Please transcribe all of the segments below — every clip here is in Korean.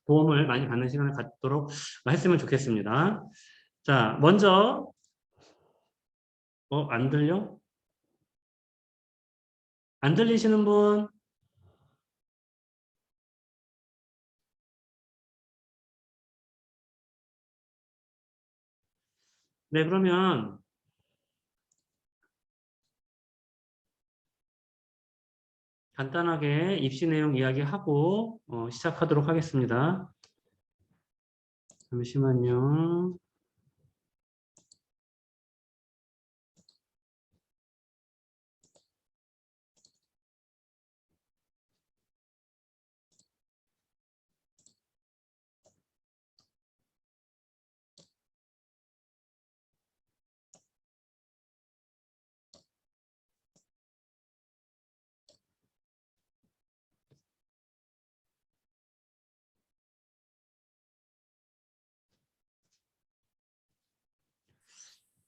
도움을 많이 받는 시간을 갖도록 했으면 좋겠습니다. 자, 먼저 안 들려? 안 들리시는 분? 네, 그러면 간단하게 입시 내용 이야기하고 시작하도록 하겠습니다. 잠시만요.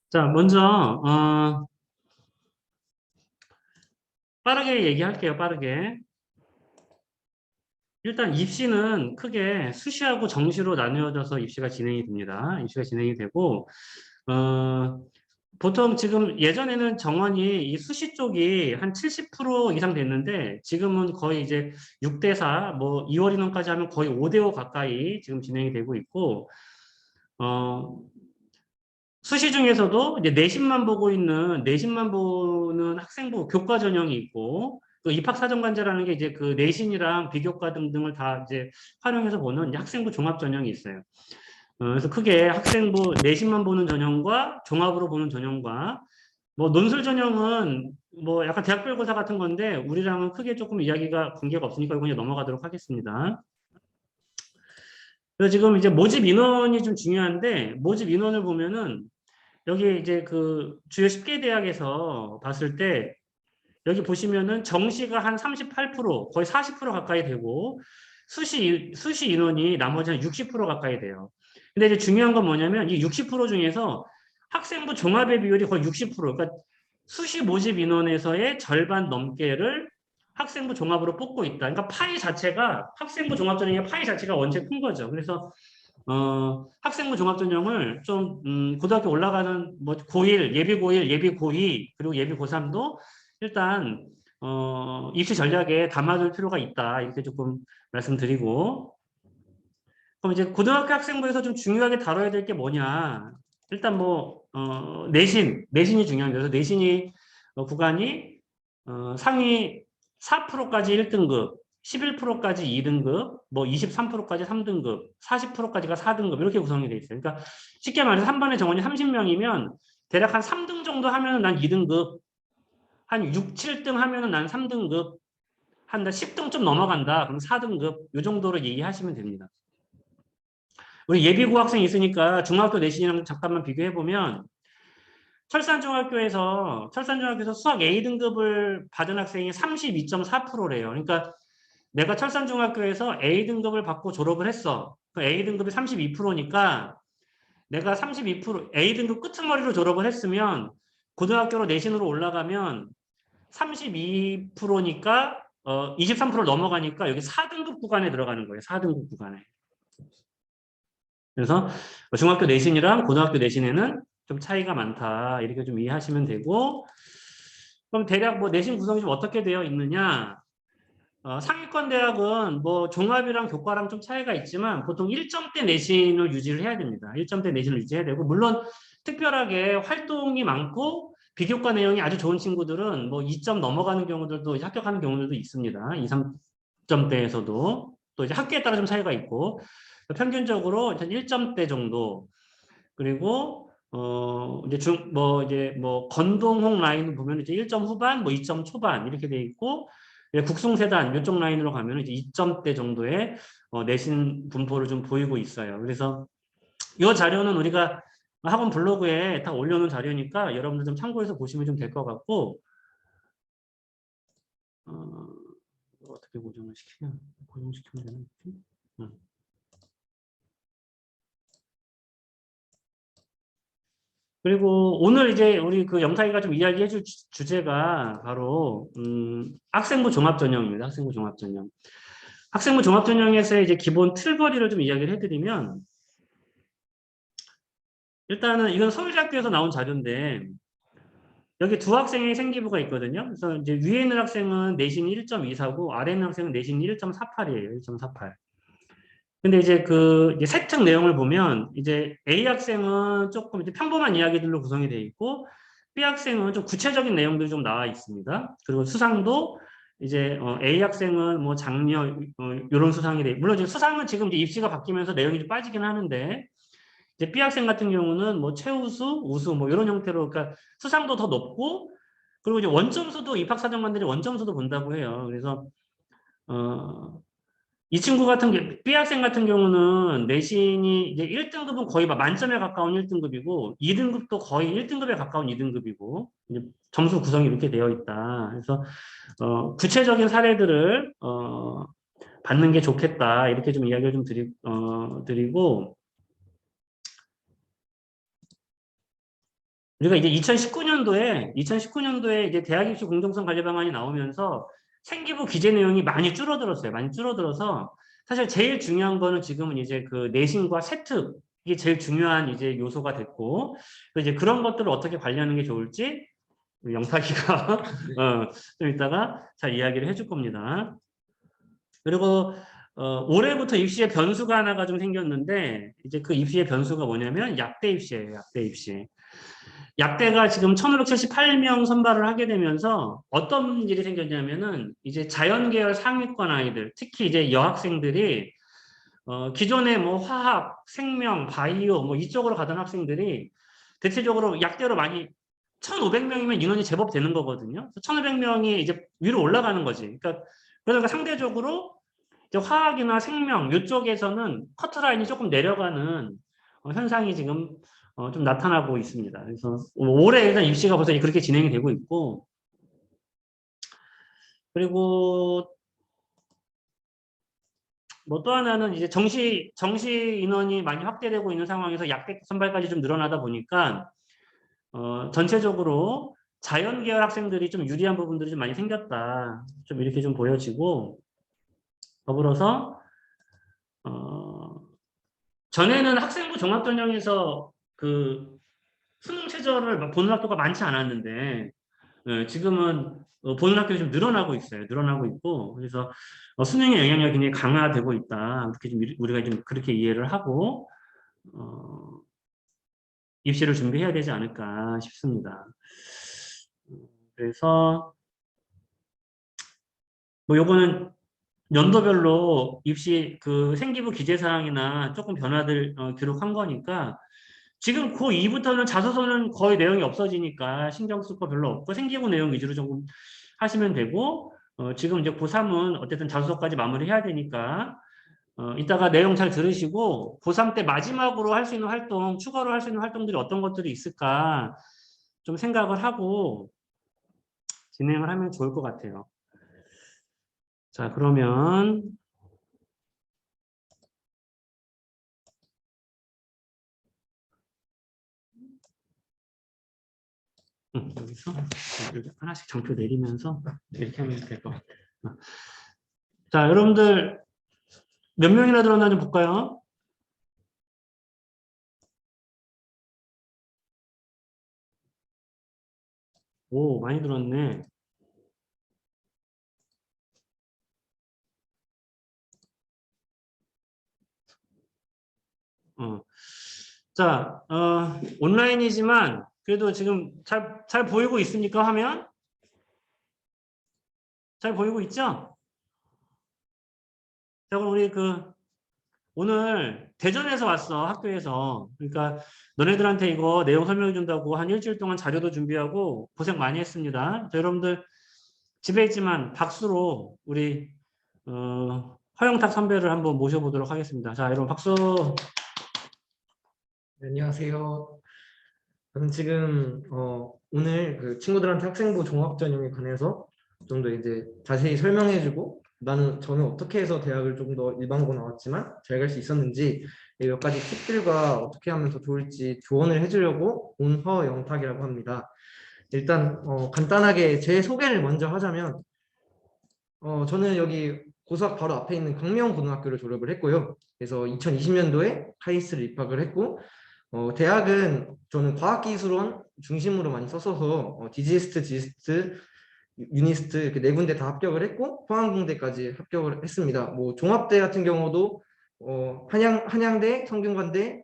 자, 먼저 빠르게 얘기할게요. 빠르게. 일단 입시는 크게 수시하고 정시로 나누어져서 입시가 진행이 됩니다. 입시가 진행이 되고 보통 지금 예전에는 정원이 이 수시 쪽이 한 70% 이상 됐는데 지금은 거의 이제 6대 4, 뭐 2월 인원까지 하면 거의 5대 5 가까이 지금 진행이 되고 있고 수시 중에서도 이제 내신만 보는 학생부 교과 전형이 있고 그 입학사정관제라는 게 이제 그 내신이랑 비교과 등등을 다 이제 활용해서 보는 이제 학생부 종합 전형이 있어요. 그래서 크게 학생부 내신만 보는 전형과 종합으로 보는 전형과 뭐 논술 전형은 뭐 약간 대학별고사 같은 건데 우리랑은 크게 조금 이야기가 관계가 없으니까 이거 그냥 넘어가도록 하겠습니다. 그래서 지금 이제 모집 인원이 좀 중요한데 모집 인원을 보면은 여기 이제 그 주요 10개 대학에서 봤을 때 여기 보시면은 정시가 한 38%, 거의 40% 가까이 되고 수시 인원이 나머지 한 60% 가까이 돼요. 근데 이제 중요한 건 뭐냐면 이 60% 중에서 학생부 종합의 비율이 거의 60%, 그러니까 수시 모집 인원에서의 절반 넘게를 학생부 종합으로 뽑고 있다. 그러니까 파이 자체가 학생부 종합 전형의 파이 자체가 원체 큰 거죠. 그래서 학생부 종합전형을 좀, 고등학교 올라가는, 뭐, 고1, 예비 고1, 예비 고2, 그리고 예비 고3도 일단, 입시 전략에 담아둘 필요가 있다. 이렇게 조금 말씀드리고. 그럼 이제 고등학교 학생부에서 좀 중요하게 다뤄야 될 게 뭐냐. 일단 뭐, 내신이 중요합니다. 그래서 내신이, 구간이, 상위 4%까지 1등급, 11%까지 2등급, 뭐 23%까지 3등급, 40%까지가 4등급 이렇게 구성이 돼 있어요. 그러니까 쉽게 말해서 한 번에 정원이 30명이면 대략 한 3등 정도 하면은 난 2등급, 한 6, 7등 하면은 난 3등급, 한 10등 좀 넘어간다. 그럼 4등급 이 정도로 얘기하시면 됩니다. 우리 예비고 학생이 있으니까 중학교 내신이랑 잠깐만 비교해 보면 철산중학교에서 수학 A등급을 받은 학생이 32.4%래요. 그러니까 내가 철산중학교에서 A등급을 받고 졸업을 했어. 그 A등급이 32%니까 내가 32%, A등급 끄트머리로 졸업을 했으면 고등학교로 내신으로 올라가면 32%니까 23%를 넘어가니까 여기 4등급 구간에 들어가는 거예요. 4등급 구간에. 그래서 중학교 내신이랑 고등학교 내신에는 좀 차이가 많다. 이렇게 좀 이해하시면 되고, 그럼 대략 뭐 내신 구성이 좀 어떻게 되어 있느냐? 상위권 대학은 뭐 종합이랑 교과랑 좀 차이가 있지만 보통 1점대 내신을 유지를 해야 됩니다. 1점대 내신을 유지해야 되고, 물론 특별하게 활동이 많고 비교과 내용이 아주 좋은 친구들은 뭐 2점 넘어가는 경우들도 합격하는 경우들도 있습니다. 2, 3점대에서도 또 이제 학교에 따라 좀 차이가 있고 평균적으로 1점대 정도. 그리고 이제 건동홍 라인 보면 이제 1점 후반, 뭐 2점 초반 이렇게 돼 있고 국숭세단 이쪽 라인으로 가면 이제 2점대 정도의 내신 분포를 좀 보이고 있어요. 그래서 이 자료는 우리가 학원 블로그에 다 올려놓은 자료니까 여러분들 좀 참고해서 보시면 좀 될 것 같고 어떻게 고정을 시키냐? 고정시키면 되나? 그리고 오늘 이제 우리 그 영탁이가 좀 이야기해 줄 주제가 바로 학생부 종합전형입니다. 학생부 종합전형. 학생부 종합전형에서의 이제 기본 틀거리를 좀 이야기를 해드리면, 일단은 이건 서울대학교에서 나온 자료인데, 여기 두 학생의 생기부가 있거든요. 그래서 이제 위에 있는 학생은 내신 1.24고 아래 있는 학생은 내신 1.48이에요. 1.48. 근데 이제 그 이제 세특 내용을 보면 이제 A 학생은 조금 이제 평범한 이야기들로 구성이 되어 있고 B 학생은 좀 구체적인 내용들이 좀 나와 있습니다. 그리고 수상도 이제 A 학생은 뭐 장려 이런 수상이 돼. 물론 이제 수상은 지금 이제 입시가 바뀌면서 내용이 좀 빠지긴 하는데 이제 B 학생 같은 경우는 뭐 최우수, 우수 뭐 이런 형태로 그러니까 수상도 더 높고 그리고 이제 원점수도 입학사정관들이 원점수도 본다고 해요. 그래서 이 친구 같은 게 B 학생 같은 경우는 내신이 이제 1등급은 거의 막 만점에 가까운 1등급이고 2등급도 거의 1등급에 가까운 2등급이고 이제 점수 구성이 이렇게 되어 있다. 그래서 구체적인 사례들을 받는 게 좋겠다. 이렇게 좀 이야기를 좀 드리고 우리가 이제 2019년도에 이제 대학 입시 공정성 관리 방안이 나오면서 생기부 기재 내용이 많이 줄어들었어요. 많이 줄어들어서 사실 제일 중요한 거는 지금은 이제 그 내신과 세특 이게 제일 중요한 이제 요소가 됐고 이제 그런 것들을 어떻게 관리하는 게 좋을지 영탁이가 좀 이따가 잘 이야기를 해줄 겁니다. 그리고 올해부터 입시의 변수가 하나가 좀 생겼는데 이제 그 입시의 변수가 뭐냐면 약대 입시예요. 약대 입시. 약대가 지금 1578명 선발을 하게 되면서 어떤 일이 생겼냐면은 이제 자연계열 상위권 아이들, 특히 이제 여학생들이 기존에 뭐 화학, 생명, 바이오 뭐 이쪽으로 가던 학생들이 대체적으로 약대로 많이 1,500명이면 인원이 제법 되는 거거든요. 1,500명이 이제 위로 올라가는 거지. 그러니까 상대적으로 이제 화학이나 생명 이쪽에서는 커트라인이 조금 내려가는 현상이 지금 좀 나타나고 있습니다. 그래서 올해 일단 입시가 벌써 그렇게 진행이 되고 있고 그리고 뭐 또 하나는 이제 정시 인원이 많이 확대되고 있는 상황에서 약대 선발까지 좀 늘어나다 보니까 전체적으로 자연 계열 학생들이 좀 유리한 부분들이 좀 많이 생겼다. 좀 이렇게 좀 보여지고 더불어서 전에는 학생부 종합전형에서 그 수능 최저를 보는 학교가 많지 않았는데 지금은 보는 학교가 좀 늘어나고 있어요. 늘어나고 있고 그래서 수능의 영향력이 굉장히 강화되고 있다. 이렇게 좀 우리가 좀 그렇게 이해를 하고 입시를 준비해야 되지 않을까 싶습니다. 그래서 뭐 요거는 연도별로 입시 그 생기부 기재 사항이나 조금 변화들 기록한 거니까 지금 고2부터는 자소서는 거의 내용이 없어지니까 신경 쓸 거 별로 없고 생기부 내용 위주로 조금 하시면 되고 지금 이제 고3은 어쨌든 자소서까지 마무리해야 되니까 이따가 내용 잘 들으시고 고3 때 마지막으로 할 수 있는 활동, 추가로 할 수 있는 활동들이 어떤 것들이 있을까 좀 생각을 하고 진행을 하면 좋을 것 같아요. 자, 그러면 여기서 하나씩 장표 내리면서 이렇게 하면 될 것 같아요. 자, 여러분들 몇 명이나 들었나 좀 볼까요? 오, 많이 들었네. 자, 온라인이지만 그래도 지금 잘 보이고 있습니까? 화면? 잘 보이고 있죠? 자, 그럼 우리 오늘 대전에서 왔어, 학교에서. 그러니까 너네들한테 이거 내용 설명해 준다고 한 일주일 동안 자료도 준비하고 고생 많이 했습니다. 자, 여러분들 집에 있지만 박수로 우리 허영탁 선배를 한번 모셔보도록 하겠습니다. 자, 여러분 박수. 네, 안녕하세요. 저는 지금 오늘 그 친구들한테 학생부 종합전형에 관해서 좀 더 이제 자세히 설명해주고 저는 어떻게 해서 대학을 좀 더 일반고 나왔지만 잘 갈 수 있었는지 몇 가지 팁들과 어떻게 하면 더 좋을지 조언을 해주려고 온 허영탁이라고 합니다. 일단 간단하게 제 소개를 먼저 하자면 저는 여기 고수학 바로 앞에 있는 광명고등학교를 졸업을 했고요. 그래서 2020년도에 카이스트를 입학을 했고 대학은 저는 과학기술원 중심으로 많이 썼어서 디지스트, 지스트, 유니스트 이렇게 네 군데 다 합격을 했고 포항공대까지 합격을 했습니다. 뭐 종합대 같은 경우도 한양대, 성균관대,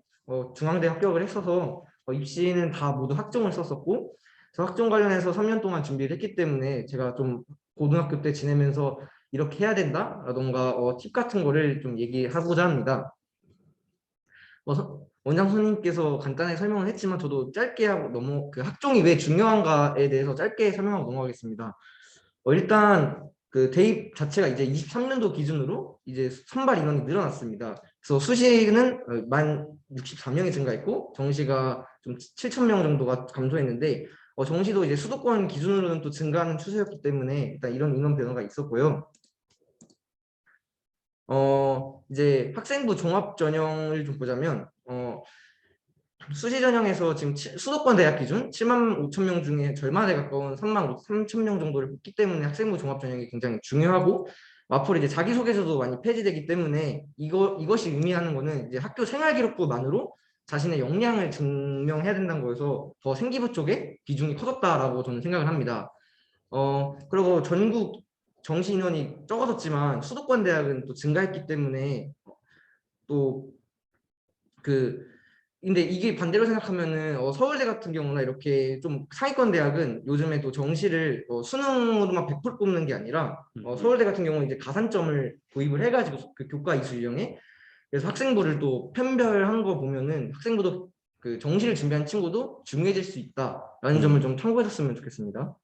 중앙대 합격을 했어서 입시는 다 모두 학종을 썼었고 그래서 학종 관련해서 3년 동안 준비를 했기 때문에 제가 좀 고등학교 때 지내면서 이렇게 해야 된다라던가 팁 같은 거를 좀 얘기하고자 합니다. 원장 선생님께서 간단하게 설명을 했지만 저도 짧게 하고 그 학종이 왜 중요한가에 대해서 짧게 설명하고 넘어가겠습니다. 일단 그 대입 자체가 이제 23년도 기준으로 이제 선발 인원이 늘어났습니다. 그래서 수시는 64명이 증가했고 정시가 좀 7,000명 정도가 감소했는데 정시도 이제 수도권 기준으로는 또 증가하는 추세였기 때문에 일단 이런 인원 변화가 있었고요. 이제 학생부 종합 전형을 좀 보자면 수시 전형에서 지금 수도권 대학 기준 75,000명 중에 절반에 가까운 33,000명 정도를 뽑기 때문에 학생부 종합 전형이 굉장히 중요하고 앞으로 이제 자기소개서도 많이 폐지되기 때문에 이것이 의미하는 거는 이제 학교 생활기록부만으로 자신의 역량을 증명해야 된다는 거여서 더 생기부 쪽에 비중이 커졌다라고 저는 생각을 합니다. 그리고 전국 정시 인원이 적어졌지만 수도권 대학은 또 증가했기 때문에 근데 이게 반대로 생각하면은 서울대 같은 경우나 이렇게 좀 상위권 대학은 요즘에 또 정시를 수능으로만 100% 뽑는 게 아니라 서울대 같은 경우는 이제 가산점을 도입을 해가지고 그 교과 이수 유형에 그래서 학생부를 또 편별한 거 보면은 학생부도 그 정시를 준비한 친구도 중요해질 수 있다라는 점을 좀 참고해줬으면 좋겠습니다.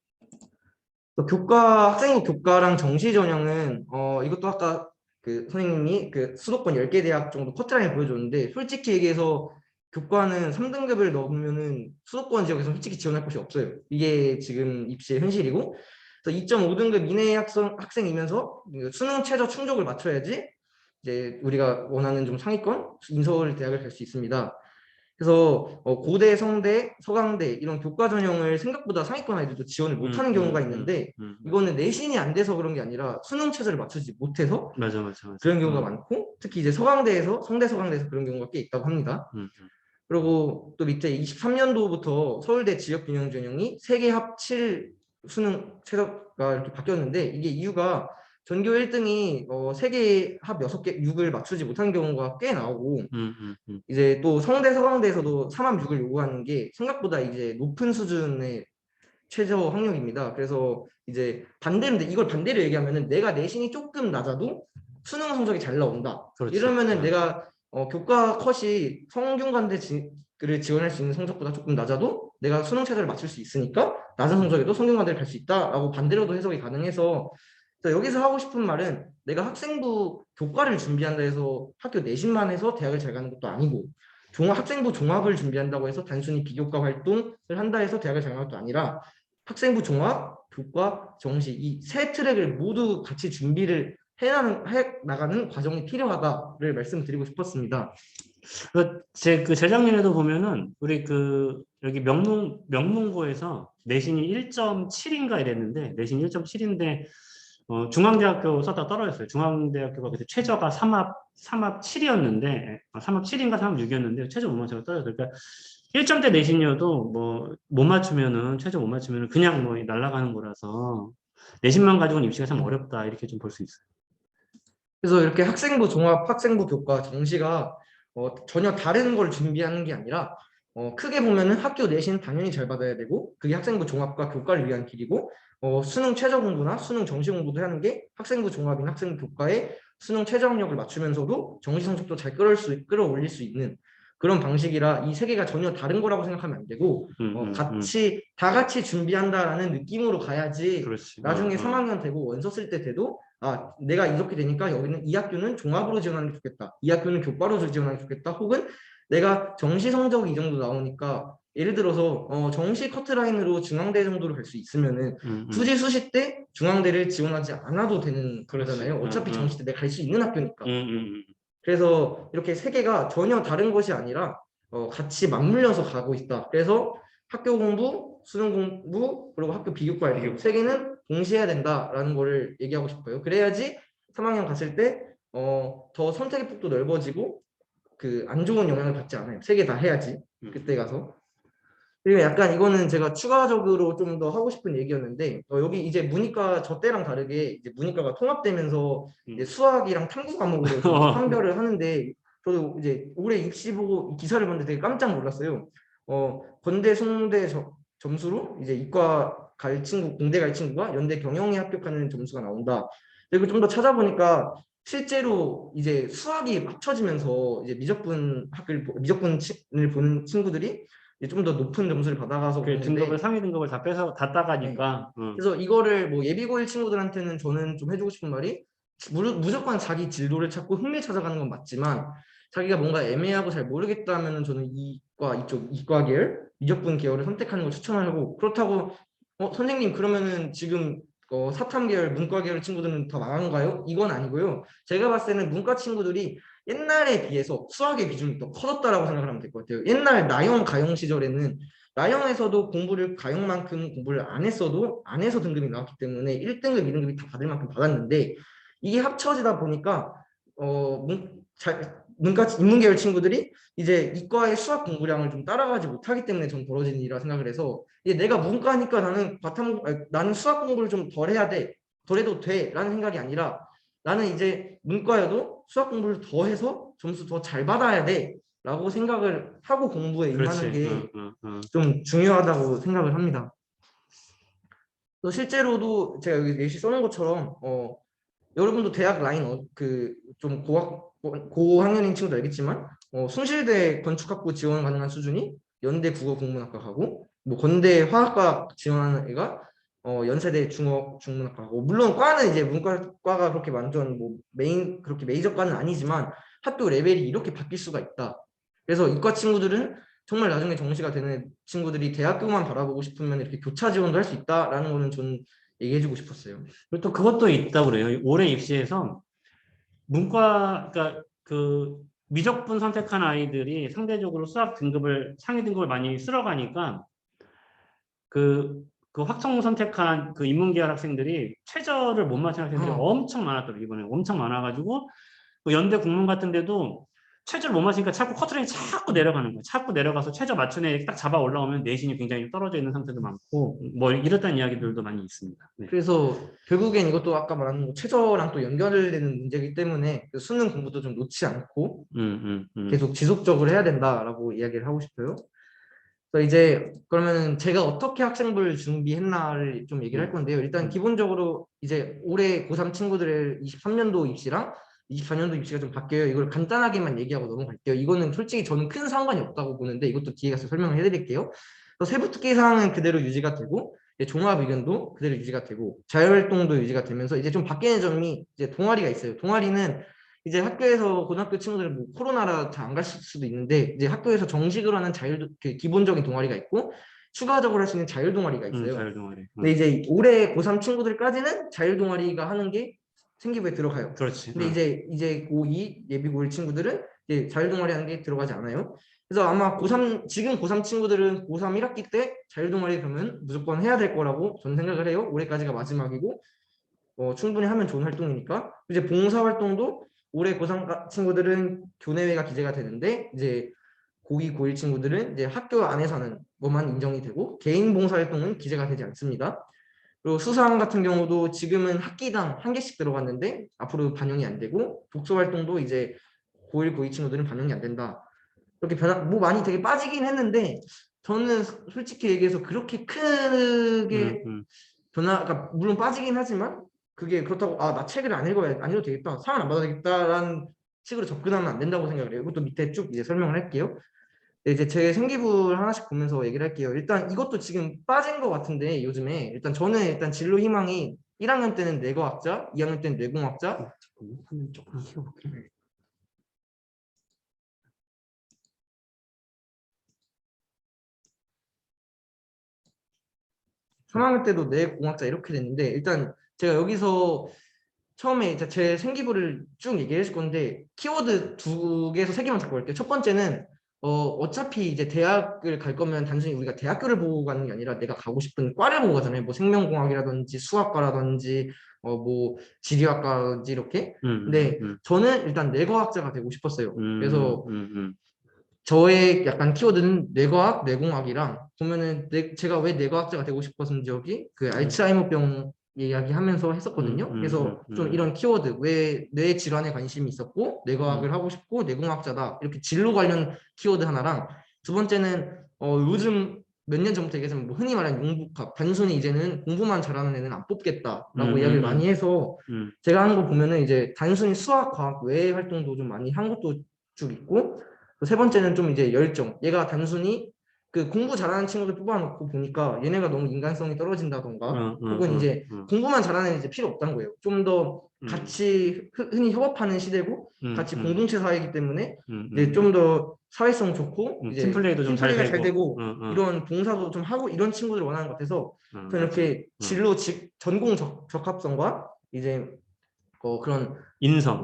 학생부 교과랑 정시 전형은 이것도 아까 그 선생님이 그 수도권 10개 대학 정도 커트라인을 보여줬는데 솔직히 얘기해서 교과는 3등급을 넘으면은 수도권 지역에서 솔직히 지원할 곳이 없어요. 이게 지금 입시의 현실이고 그래서 2.5등급 이내의 학생이면서 수능 최저 충족을 맞춰야지 이제 우리가 원하는 좀 상위권 인서울 대학을 갈 수 있습니다. 그래서 고대, 성대, 서강대 이런 교과 전형을 생각보다 상위권 아이들도 지원을 못하는 경우가 있는데 이거는 내신이 안 돼서 그런 게 아니라 수능 체제를 맞추지 못해서 맞아. 그런 경우가 많고 특히 이제 성대 서강대에서 그런 경우가 꽤 있다고 합니다. 그리고 또 밑에 23년도부터 서울대 지역균형 전형이 세계 합 7 수능 체제가 이렇게 바뀌었는데 이게 이유가 전교 1등이 세계 합 6개 6을 맞추지 못한 경우가 꽤 나오고 이제 또 성대 서강대에서도 3합 6을 요구하는 게 생각보다 이제 높은 수준의 최저 학력입니다. 그래서 이제 반대인데 이걸 반대로 얘기하면은 내가 내신이 조금 낮아도 수능 성적이 잘 나온다. 그렇지. 이러면은 내가 교과 컷이 성균관대를 지원할 수 있는 성적보다 조금 낮아도 내가 수능 최저를 맞출 수 있으니까 낮은 성적에도 성균관대를 갈 수 있다라고 반대로도 해석이 가능해서 여기서 하고 싶은 말은 내가 학생부 교과를 준비한다 해서 학교 내신만 해서 대학을 잘 가는 것도 아니고 학생부 종합을 준비한다고 해서 단순히 비교과 활동을 한다 해서 대학을 잘 가는 것도 아니라 학생부 종합, 교과, 정시 이 세 트랙을 모두 같이 준비를 해 나가는 과정이 필요하다를 말씀드리고 싶었습니다. 그 재작년에도 보면은 우리 그 여기 명문고에서 내신이 1.7인가 이랬는데 내신이 1.7인데 중앙대학교 썼다 떨어졌어요. 중앙대학교가 그때 최저가 3합 7이었는데 3합 7인가 3합 6이었는데 최저 못 맞춰서 떨어졌어요. 그러니까 1점대 내신이어도 뭐 못 맞추면은 최저 못 맞추면은 그냥 뭐 날아가는 거라서 내신만 가지고는 입시가 참 어렵다 이렇게 좀 볼 수 있어요. 그래서 이렇게 학생부 종합, 학생부 교과, 정시가 전혀 다른 걸 준비하는 게 아니라 크게 보면은 학교 내신 당연히 잘 받아야 되고 그게 학생부 종합과 교과를 위한 길이고 수능 최저 공부나 수능 정시 공부도 하는 게 학생부 종합이나 학생부 교과의 수능 최저 학력을 맞추면서도 정시 성적도 잘 끌어올릴 수 있는 그런 방식이라 이 세 개가 전혀 다른 거라고 생각하면 안 되고 다 같이 준비한다라는 느낌으로 가야지 그렇지. 나중에 3학년 되고 원서 쓸 때 돼도 내가 이렇게 되니까 여기는 이 학교는 종합으로 지원하는 게 좋겠다. 이 학교는 교과로 지원하는 게 좋겠다. 혹은 내가 정시 성적이 이 정도 나오니까 예를 들어서 정시 커트라인으로 중앙대 정도로 갈 수 있으면은 굳이 수시 때 중앙대를 지원하지 않아도 되는 거잖아요. 어차피 정시 때 내가 갈 수 있는 학교니까. 그래서 이렇게 세 개가 전혀 다른 것이 아니라 같이 맞물려서 가고 있다. 그래서 학교 공부, 수능 공부, 그리고 학교 비교과 세 개는 동시에 해야 된다라는 거를 얘기하고 싶어요. 그래야지 3학년 갔을 때 더 선택의 폭도 넓어지고 그 안 좋은 영향을 받지 않아요. 세 개 다 해야지 그때 가서. 그리고 약간 이거는 제가 추가적으로 좀 더 하고 싶은 얘기였는데 여기 이제 문이과 저 때랑 다르게 이제 문이과가 통합되면서 이제 수학이랑 탐구 과목으로 좀 판별을 하는데 저도 이제 올해 입시 보고 이 기사를 봤는데 되게 깜짝 놀랐어요. 건대 송대 점수로 이제 이과 갈 친구, 공대 갈 친구가 연대 경영에 합격하는 점수가 나온다. 그리고 좀 더 찾아보니까 실제로 이제 수학이 합쳐지면서 이제 미적분을 보는 친구들이 좀 더 높은 점수를 받아가서 그 오는데 등급을 상위 등급을 다 빼서 다 따가니까. 그래서 이거를 뭐 예비고일 친구들한테는 저는 좀 해주고 싶은 말이 무조건 자기 진로를 찾고 흥미 찾아가는 건 맞지만 자기가 뭔가 애매하고 잘 모르겠다면은 저는 이과 계열 미적분 계열을 선택하는 걸 추천하고 그렇다고 선생님 그러면은 지금 사탐 계열 문과 계열 친구들은 더 망한가요? 이건 아니고요. 제가 봤을 때는 문과 친구들이 옛날에 비해서 수학의 비중이 더 커졌다라고 생각을 하면 될 것 같아요. 옛날 나영 가영 시절에는 나영에서도 가영만큼 공부를 안 했어도 안 해서 등급이 나왔기 때문에 1등급, 2등급이 다 받을 만큼 받았는데 이게 합쳐지다 보니까 문과 인문계열 친구들이 이제 이과의 수학 공부량을 좀 따라가지 못하기 때문에 전 벌어진 일이라 생각을 해서 이게 내가 문과니까 나는 수학 공부를 좀 덜 해야 돼, 덜 해도 돼라는 생각이 아니라 나는 이제 문과여도 수학 공부를 더 해서 점수 더 잘 받아야 돼. 라고 생각을 하고 공부에 임하는 게 좀 중요하다고 생각을 합니다. 또 실제로도 제가 여기 예시 써놓은 것처럼 여러분도 대학 라인 좀 고학년인 친구도 알겠지만 숭실대 건축학부 지원 가능한 수준이 연대 국어국문학과 가고 뭐 건대 화학과 지원하는 애가 연세대 중문학과 가고 물론 과는 이제 문과가 그렇게 완전 뭐 그렇게 메이저과는 아니지만 학교 레벨이 이렇게 바뀔 수가 있다. 그래서 이과 친구들은 정말 나중에 정시가 되는 친구들이 대학교만 바라보고 싶으면 이렇게 교차 지원도 할 수 있다라는 거는 저는 얘기해주고 싶었어요. 그리고 또 그것도 있다고 그래요. 올해 입시에서 그러니까 그 미적분 선택한 아이들이 상대적으로 수학 등급을 상위 등급을 많이 쓸어가니까 그 확통 선택한 그 인문계열 학생들이 최저를 못 맞춘 학생들이 엄청 많았더라고요. 이번에 엄청 많아가지고 그 연대 국문 같은 데도 최저를 못 맞으니까 자꾸 커트라인이 자꾸 내려가는 거예요. 자꾸 내려가서 최저 맞춘 애 딱 잡아 올라오면 내신이 굉장히 떨어져 있는 상태도 많고 뭐 이렇다는 이야기들도 많이 있습니다. 네. 그래서 결국엔 이것도 아까 말한 최저랑 또 연결되는 문제이기 때문에 그 수능 공부도 좀 놓지 않고 계속 지속적으로 해야 된다라고 이야기를 하고 싶어요. 그래서 이제 그러면은 제가 어떻게 학생부를 준비했나를 좀 얘기를 할 건데요. 일단 기본적으로 이제 올해 고3 친구들의 23년도 입시랑 24년도 입시가 좀 바뀌어요. 이걸 간단하게만 얘기하고 넘어갈게요. 이거는 솔직히 저는 큰 상관이 없다고 보는데 이것도 뒤에 가서 설명을 해드릴게요. 세부 특기 사항은 그대로 유지가 되고 종합 의견도 그대로 유지가 되고 자율활동도 유지가 되면서 이제 좀 바뀌는 점이 이제 동아리가 있어요. 동아리는 이제 학교에서 고등학교 친구들 뭐 코로나라 잘 안 갈 수도 있는데 이제 학교에서 정식으로 하는 기본적인 동아리가 있고 추가적으로 할 수 있는 자율 동아리가 있어요. 자율 동아리. 근데 이제 올해 고3 친구들까지는 자율 동아리가 하는 게 생기부에 들어가요. 그렇지. 근데 이제 고2 예비 고1 친구들은 이제 자율 동아리 하는 게 들어가지 않아요. 그래서 아마 지금 고3 친구들은 고3 1학기 때 자율 동아리 가면 무조건 해야 될 거라고 저는 생각을 해요. 올해까지가 마지막이고 충분히 하면 좋은 활동이니까. 이제 봉사 활동도 올해 고3 친구들은 교내외가 기재가 되는데 이제 고2, 고1 친구들은 이제 학교 안에서 하는 것만 인정이 되고 개인 봉사 활동은 기재가 되지 않습니다. 그리고 수상 같은 경우도 지금은 학기당 한 개씩 들어갔는데 앞으로 반영이 안 되고 독서 활동도 이제 고1, 고2 친구들은 반영이 안 된다. 이렇게 뭐 많이 되게 빠지긴 했는데 저는 솔직히 얘기해서 그렇게 크게 그러니까 물론 빠지긴 하지만 그게 그렇다고 나 책을 안 읽어도 되겠다, 상을 안 받아도 되겠다라는 식으로 접근하면 안 된다고 생각을 해요. 이것도 밑에 쭉 이제 설명을 할게요. 네, 이제 제 생기부를 하나씩 보면서 얘기를 할게요. 일단 이것도 지금 빠진 것 같은데 요즘에 일단 저는 일단 진로 희망이 1학년 때는 뇌과학자, 2학년 때는 뇌공학자. 잠깐만 조금 키워볼게요. 3학년 때도 뇌공학자 이렇게 됐는데 일단 제가 여기서 처음에 제 생기부를 쭉 얘기해 줄 건데 키워드 2개에서 3개만 잡고 갈게요. 첫 번째는 어차피 이제 대학을 갈 거면 단순히 우리가 대학교를 보고 가는 게 아니라 내가 가고 싶은 과를 보고 가잖아요. 뭐 생명공학이라든지 수학과라든지 뭐 지리학과라든지 이렇게. 근데 저는 일단 뇌과학자가 되고 싶었어요. 그래서 저의 약간 키워드는 뇌과학, 뇌공학이랑 보면은 제가 왜 뇌과학자가 되고 싶었는지 여기 그 알츠하이머병 이야기하면서 했었거든요. 그래서 좀 이런 키워드 왜 뇌 질환에 관심이 있었고 뇌과학을 하고 싶고 뇌공학자다 이렇게 진로 관련 키워드 하나랑 두 번째는 요즘 몇 년 전부터 얘기하자면 뭐 흔히 말하는 융복합 단순히 이제는 공부만 잘하는 애는 안 뽑겠다라고 이야기를 많이 해서 제가 하는 거 보면은 이제 단순히 수학, 과학 외의 활동도 좀 많이 한 것도 쭉 있고 세 번째는 좀 이제 열정. 얘가 단순히 그 공부 잘하는 친구들 뽑아놓고 보니까 얘네가 너무 인간성이 떨어진다던가 혹은 이제 공부만 잘하는 애는 이제 필요 없다는 거예요. 좀 더 같이 흔히 협업하는 시대고 같이 공동체 사회이기 때문에 이제 좀 더 사회성 좋고 이제 팀플레이도 좀 잘 팀플레이가 잘 되고 되고 이런 봉사도 좀 하고 이런 친구들을 원하는 것 같아서 저는 이렇게 진로 전공 적합성과 이제 그런 인성.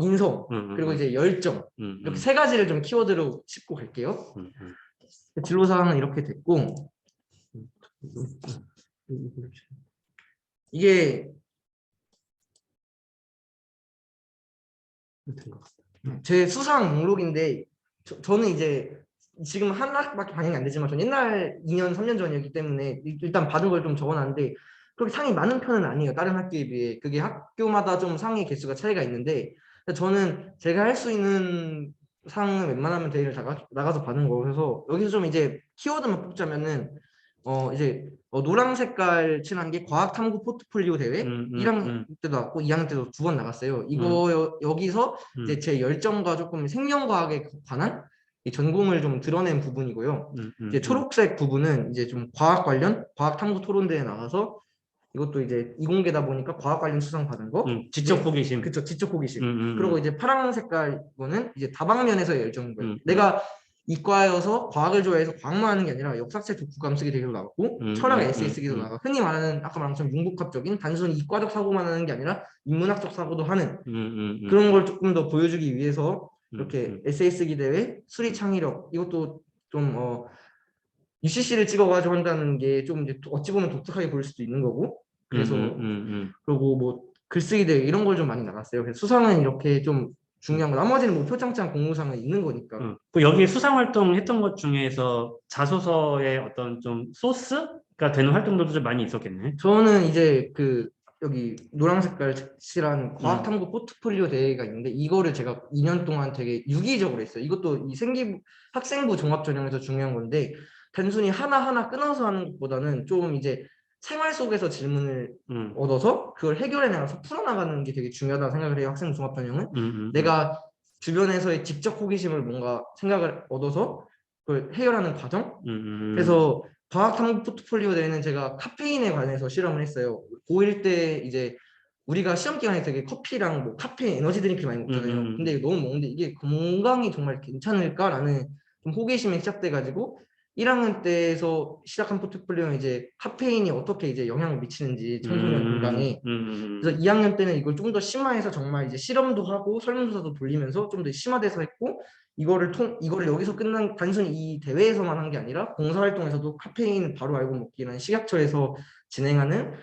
그리고 이제 열정 이렇게 세 가지를 좀 키워드로 짚고 갈게요. 진로 사항은 이렇게 됐고 이게 제 수상 목록인데 저는 이제 지금 한 학밖에 반영이 안 되지만 전 옛날 2년 3년 전이었기 때문에 일단 받은 걸 좀 적어놨는데 그렇게 상이 많은 편은 아니에요. 다른 학교에 비해 그게 학교마다 좀 상의 개수가 차이가 있는데 저는 제가 할 수 있는 상은 웬만하면 대회를 나가서 받는 거라서 여기서 좀 이제 키워드만 뽑자면은 이제 노란 색깔 칠한 게 과학 탐구 포트폴리오 대회 1학년 때도 나왔고 2학년 때도 2번 나갔어요. 이거 여기서 이제 제 열정과 조금 생명과학에 관한 이 전공을 좀 드러낸 부분이고요. 이제 초록색 부분은 이제 좀 과학 관련 과학 탐구 토론대회 나가서 이것도 이제 이공계다 보니까 과학 관련 수상 받은 거. 지적 호기심. 그쵸, 지적 호기심. 그리고 이제 파란 색깔 이거는 이제 다방면에서의 열정인 거예요. 내가 이과여서 과학을 좋아해서 과학만 하는 게 아니라 역사책 독후감 쓰기 대회도 나갔고 철학 에세이 쓰기도 나가. 흔히 말하는 아까 말한 것처럼 융복합적인 단순히 이과적 사고만 하는 게 아니라 인문학적 사고도 하는 그런 걸 조금 더 보여주기 위해서 이렇게 에세이 쓰기 대회, 수리 창의력 이것도 좀 UCC를 찍어가지고 한다는 게 좀 이제 어찌 보면 독특하게 보일 수도 있는 거고 그래서 그리고 뭐 글쓰기 대회 이런 걸 좀 많이 나갔어요. 그래서 수상은 이렇게 좀 중요한 거 나머지는 뭐 표창장 공로상은 있는 거니까. 그 여기 수상 활동했던 것 중에서 자소서의 어떤 좀 소스가 되는 활동들도 좀 많이 있었겠네. 저는 이제 그 여기 노란 색깔 칠한 과학탐구 포트폴리오 대회가 있는데 이거를 제가 2년 동안 되게 유기적으로 했어요. 이것도 이 학생부 종합전형에서 중요한 건데 단순히 하나하나 끊어서 하는 것보다는 좀 이제 생활 속에서 질문을 얻어서 그걸 해결해 나가서 풀어나가는 게 되게 중요하다고 생각을 해요. 학생부 종합전형은 내가 주변에서의 직접 호기심을 뭔가 생각을 얻어서 그걸 해결하는 과정. 그래서 과학 탐구 포트폴리오 대회는 제가 카페인에 관해서 실험을 했어요. 고1 때 이제 우리가 시험 기간에 되게 커피랑 뭐 카페인, 에너지 드링크 많이 먹잖아요. 근데 이거 너무 먹는데 이게 건강이 정말 괜찮을까라는 좀 호기심이 시작돼가지고 1학년 때에서 시작한 포트폴리오는 이제 카페인이 어떻게 이제 영향을 미치는지 청소년 건강에. 그래서 2학년 때는 이걸 좀 더 심화해서 정말 이제 실험도 하고 설문조사도 돌리면서 좀 더 심화돼서 했고 이거를 여기서 끝난 단순히 이 대회에서만 한 게 아니라 봉사활동에서도 카페인 바로 알고 먹기라는 식약처에서 진행하는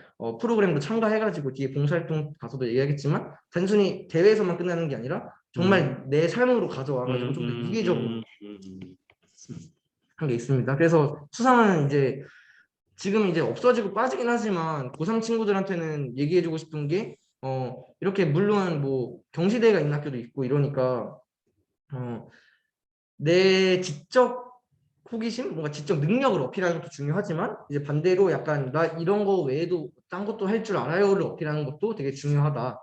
프로그램도 참가해가지고 뒤에 봉사활동 가서도 얘기하겠지만 단순히 대회에서만 끝나는 게 아니라 정말 내 삶으로 가져와가지고 좀 더 유기적으로 한 게 있습니다. 그래서 수상은 이제 지금 이제 없어지고 빠지긴 하지만 고3 친구들한테는 얘기해주고 싶은 게 이렇게 물론 뭐 경시대회가 있는 학교도 있고 이러니까 내 지적 호기심, 뭔가 지적 능력을 어필하는 것도 중요하지만 이제 반대로 약간 나 이런 거 외에도 딴 것도 할 줄 알아요를 어필하는 것도 되게 중요하다.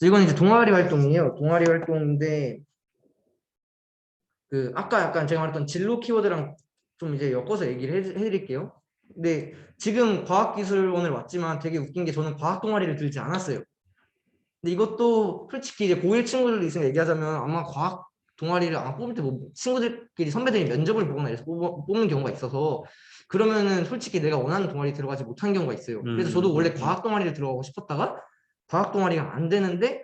이건 이제 동아리 활동이에요. 동아리 활동인데 그 아까 약간 제가 말했던 진로 키워드랑 좀 이제 엮어서 얘기를 해드릴게요. 근데 지금 과학기술원을 왔지만 되게 웃긴 게 저는 과학 동아리를 들지 않았어요. 근데 이것도 솔직히 이제 고1 친구들도 있으면 얘기하자면 아마 과학 동아리를 안 뽑을 때 뭐 친구들끼리 선배들이 면접을 보거나 이래서 뽑는 경우가 있어서 그러면은 솔직히 내가 원하는 동아리 들어가지 못한 경우가 있어요. 그래서 저도 원래 과학 동아리를 들어가고 싶었다가 과학 동아리가 안 되는데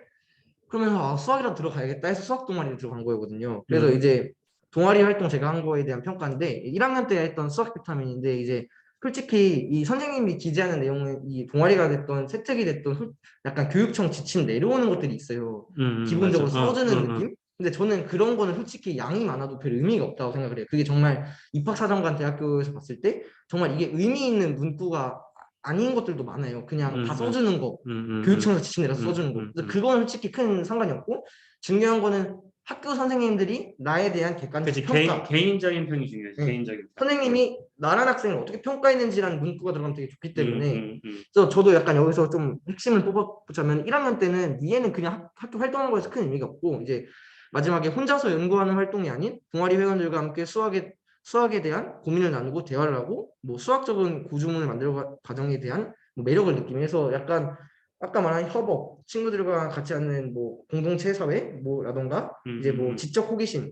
그러면서 수학이라도 들어가야겠다 해서 수학 동아리를 들어간 거거든요. 그래서 음. 이제 동아리 활동 제가 한 거에 대한 평가인데 1학년 때 했던 수학 비타민인데 이제 솔직히 이 선생님이 기재하는 내용은 이 동아리가 됐던 세특이 됐던 약간 교육청 지침 내려오는 것들이 있어요. 맞아. 기본적으로 써주는 느낌? 근데 저는 그런 거는 솔직히 양이 많아도 별 의미가 없다고 생각을 해요. 그게 정말 입학사정관 대학교에서 봤을 때 정말 이게 의미 있는 문구가 아닌 것들도 많아요. 그냥 다 써주는 거. 교육청에서 지침 내려서 써주는 거. 그래서 그건 솔직히 큰 상관이 없고 중요한 거는 학교 선생님들이 나에 대한 객관적 그치, 평가. 개인적인 평이 중요하지. 네. 개인적인 평. 선생님이 나란 학생을 어떻게 평가했는지라는 문구가 들어가면 되게 좋기 때문에 음, 음, 음. 그래서 저도 약간 여기서 좀 핵심을 뽑아보자면 1학년 때는 위에는 그냥 학교 활동한 거에서 큰 의미가 없고 이제 마지막에 혼자서 연구하는 활동이 아닌 동아리 회원들과 함께 수학에 대한 고민을 나누고 대화를 하고 뭐 수학적인 구조문을 만들어 과정에 대한 뭐 매력을 느끼면서 약간 아까 말한 협업 친구들과 같이 하는 뭐 공동체 사회 뭐라던가 이제 뭐 지적 호기심이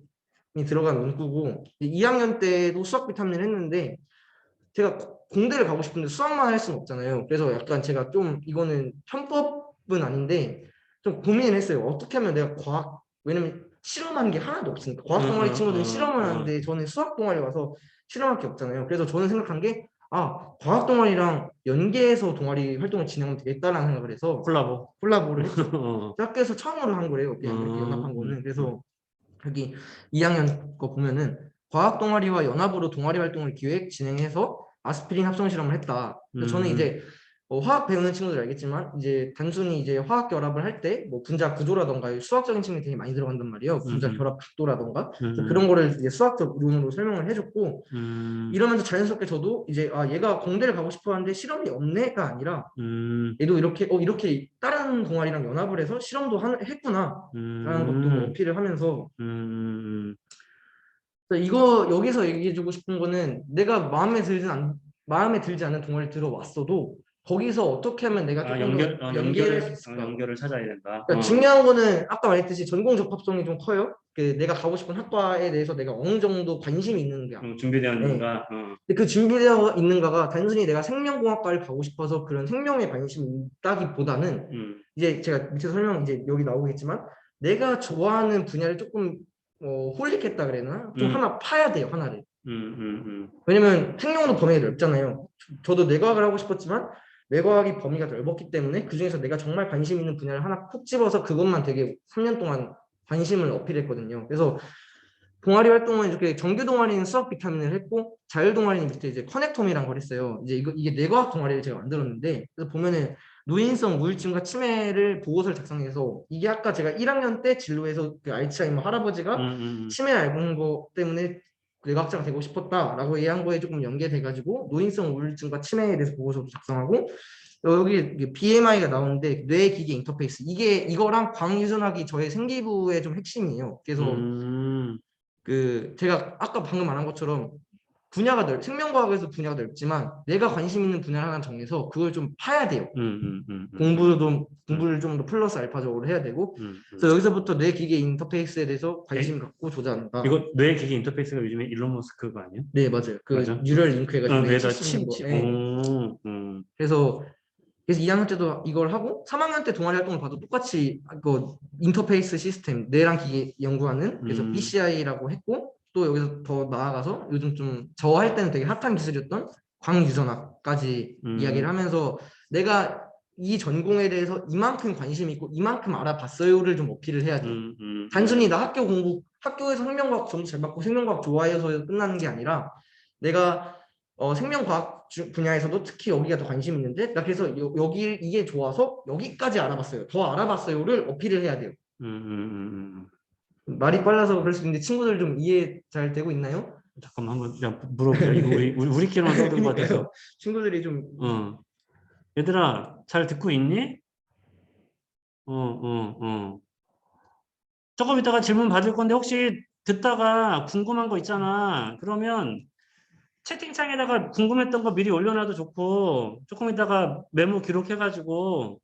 들어간 문구고 2학년 때도 수학 비탐을 했는데 제가 공대를 가고 싶은데 수학만 할 수는 없잖아요. 그래서 약간 제가 좀 이거는 편법은 아닌데 좀 고민을 했어요. 어떻게 하면 내가 과학 왜냐면 실험하는 게 하나도 없으니까 과학 동아리 친구들은 실험을 하는데 저는 수학 동아리 와서 실험할 게 없잖아요. 그래서 저는 생각한 게 과학 동아리랑 연계해서 동아리 활동을 진행하면 되겠다라는 생각을 해서 콜라보를 했죠. 학교에서 처음으로 한 거래요. 그냥 이렇게 연합한 거는. 그래서 여기 2학년 거 보면은 과학 동아리와 연합으로 동아리 활동을 기획 진행해서 아스피린 합성 실험을 했다. 그래서 저는 이제 화학 배우는 친구들 알겠지만 이제 단순히 이제 화학 결합을 할 때 뭐 분자 구조라던가 수학적인 측면이 되게 많이 들어간단 말이에요. 분자 결합 각도라던가 그래서 그런 거를 이제 수학적 이론으로 설명을 해줬고 이러면서 자연스럽게 저도 이제 얘가 공대를 가고 싶어 하는데 실험이 없네가 아니라 얘도 이렇게 다른 동아리랑 연합을 해서 실험도 했구나라는 것도 어필을 하면서 이거 여기서 얘기해주고 싶은 거는 내가 마음에 들지 않는 동아리 들어왔어도 거기서 어떻게 하면 내가 조금 더 연계할 수 있을까? 연결을 찾아야 된다. 그러니까 중요한 거는 아까 말했듯이 전공 적합성이 좀 커요. 그 내가 가고 싶은 학과에 대해서 내가 어느 정도 관심이 있는가. 준비되어 네. 있는가. 근데 그 준비되어 있는가가 단순히 내가 생명공학과를 가고 싶어서 그런 생명에 관심이 있다기보다는 이제 제가 밑에 설명 이제 여기 나오겠지만 내가 좋아하는 분야를 조금 홀릭했다 그래나 좀 하나 파야 돼요 하나를. 왜냐면 생명도 범위가 넓잖아요. 저도 뇌과학을 하고 싶었지만 뇌과학이 범위가 넓었기 때문에 그 중에서 내가 정말 관심 있는 분야를 하나 콕 집어서 그것만 되게 3년 동안 관심을 어필했거든요. 그래서 동아리 활동은 이렇게 정규 동아리는 수학 비타민을 했고 자율 동아리는 밑에 이제 커넥톰이란 걸 했어요. 이제 이게 뇌과학 동아리를 제가 만들었는데 그래서 보면은 노인성 우울증과 치매를 보고서를 작성해서 이게 아까 제가 1학년 때 진로에서 그 알츠하이머 할아버지가 치매를 앓은 거 때문에 뇌과학자가 되고 싶었다라고 얘기한 거에 조금 연계돼가지고 노인성 우울증과 치매에 대해서 보고서도 작성하고 여기 BMI가 나오는데 뇌기계 인터페이스 이거랑 광유전학이 저의 생기부의 좀 핵심이에요. 그래서 그 제가 아까 방금 말한 것처럼 생명과학에서 분야가 넓지만 내가 관심 있는 분야를 하나 정해서 그걸 좀 파야 돼요. 공부를 좀 더 플러스 알파적으로 해야 되고 그래서 여기서부터 뇌기계 인터페이스에 대해서 관심 갖고 조사한다. 이거 뇌기계 인터페이스가 요즘에 일론 머스크 거 아니에요? 네 맞아요. 그 맞아? 뉴럴 링크 해가지고 그래서 칩 거. 그래서 2학년 때도 이걸 하고 3학년 때 동아리 활동을 봐도 똑같이 그 인터페이스 시스템 뇌랑 기계 연구하는 그래서 BCI라고 했고 또 여기서 더 나아가서 요즘 좀 저 할 때는 되게 핫한 기술이었던 광유전학까지 이야기를 하면서 내가 이 전공에 대해서 이만큼 관심이 있고 이만큼 알아봤어요를 좀 어필을 해야 돼요. 단순히 나 학교에서 생명과학 점수 잘 받고 생명과학 좋아해서 끝나는 게 아니라 내가 생명과학 분야에서도 특히 여기가 더 관심 있는데 나 그래서 여기 이게 좋아서 여기까지 알아봤어요. 더 알아봤어요를 어필을 해야 돼요. 말이 빨라서 그럴 수 있는데 친구들 좀 이해 잘 되고 있나요? 잠깐만 한번 물어보자. 이거 우리끼리만 떠든 것 같아서. 친구들이 좀 얘들아 잘 듣고 있니? 조금 이따가 질문 받을 건데 혹시 듣다가 궁금한 거 있잖아. 그러면 채팅창에다가 궁금했던 거 미리 올려놔도 좋고 조금 이따가 메모 기록해가지고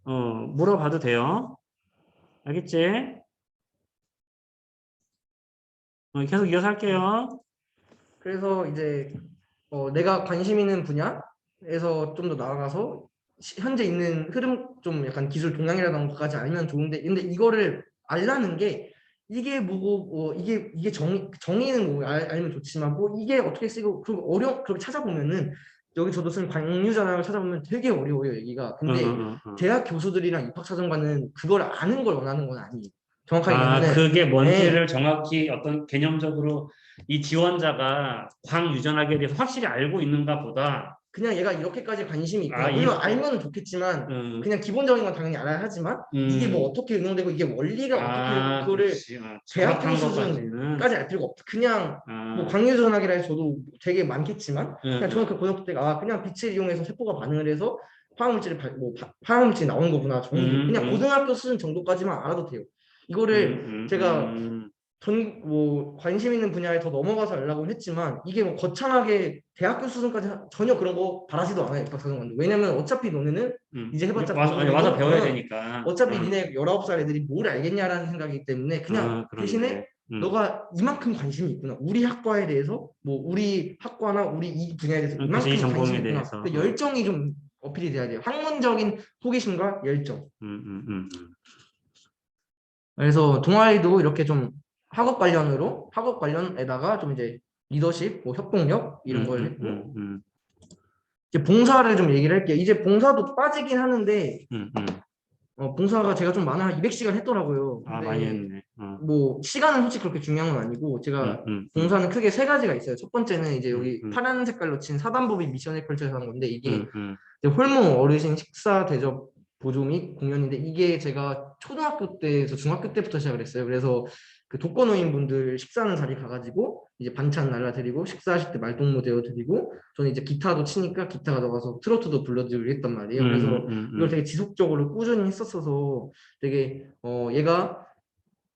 물어봐도 돼요. 알겠지? 계속 이어서 할게요. 그래서 이제 내가 관심 있는 분야에서 좀 더 나아가서 현재 있는 흐름 좀 약간 기술 동향이라던가까지 알면 좋은데 근데 이거를 알라는 게 이게 뭐고 뭐 이게 정의는 뭐 알면 좋지만 뭐 이게 어떻게 쓰고 그렇게 찾아보면은 여기 저도 쓴 광유전학을 찾아보면 되게 어려워요 얘기가. 근데 대학 교수들이랑 입학사정관은 그걸 아는 걸 원하는 건 아니에요. 정확하게 아, 얘기하면은 그게 네, 뭔지를 정확히 어떤 개념적으로 이 지원자가 광유전학에 대해서 확실히 알고 있는가 보다. 그냥 얘가 이렇게까지 관심이 있구나. 아, 물론 알면 좋겠지만 음, 그냥 기본적인 건 당연히 알아야 하지만 이게 뭐 음, 어떻게 응용되고 이게 원리가 어떻게 그거를 그렇지. 아, 대학교 정확한 수준까지 것까지는, 알 필요가 없다. 그냥 뭐 아, 광유전학이라 해서 저도 되게 많겠지만 그냥 저는 음, 그 고등학교 때가 그냥 빛을 이용해서 세포가 반응을 해서 화학물질이 나오는 거구나 정도. 음, 그냥 음, 고등학교 수준 정도까지만 알아도 돼요. 음, 이거를 음, 제가 음, 뭐 관심 있는 분야에 더 넘어가서 알라고 했지만 이게 뭐 거창하게 대학교 수준까지 전혀 그런 거 바라지도 않아요 입학사정관도. 왜냐면 어차피 너네는 이제 해봤자 아니, 와서 공부되고 배워야 되니까. 어차피 니네 19살 애들이 뭘 알겠냐라는 생각이기 때문에 그냥 그렇네. 대신에 너가 이만큼 관심이 있구나. 우리 학과에 대해서 뭐 우리 학과나 우리 이 분야에 대해서 그치, 이 이만큼 관심이 전공에 있구나. 대해서. 그 열정이 좀 어필이 돼야 돼요. 학문적인 호기심과 열정. 음, 음, 음, 그래서 동아리도 이렇게 좀 학업 관련에다가 좀 이제 리더십, 뭐 협동력 이런 걸 했고 이제 봉사를 좀 얘기를 할게요. 이제 봉사도 빠지긴 하는데 음. 봉사가 제가 좀 많아 200시간 했더라고요. 아, 많이 근데 했네. 뭐 시간은 솔직히 그렇게 중요한 건 아니고 음, 제가 음, 음, 봉사는 크게 세 가지가 있어요. 첫 번째는 이제 음, 여기 음, 파란 색깔로 친 사단법인 미션에 펼쳐서 하는 건데 이게 음, 음, 이제 홀몸 어르신 식사 대접 보조 및 공연인데 이게 제가 초등학교 때에서 중학교 때부터 시작을 했어요. 그래서 그 독거노인 분들 식사하는 자리 가가지고 이제 반찬 날라드리고 식사하실 때 말동무 되어드리고 저는 이제 기타도 치니까 기타 가져가서 트로트도 불러드리고 했단 말이에요. 그래서 이걸 되게 지속적으로 꾸준히 했었어서 되게 얘가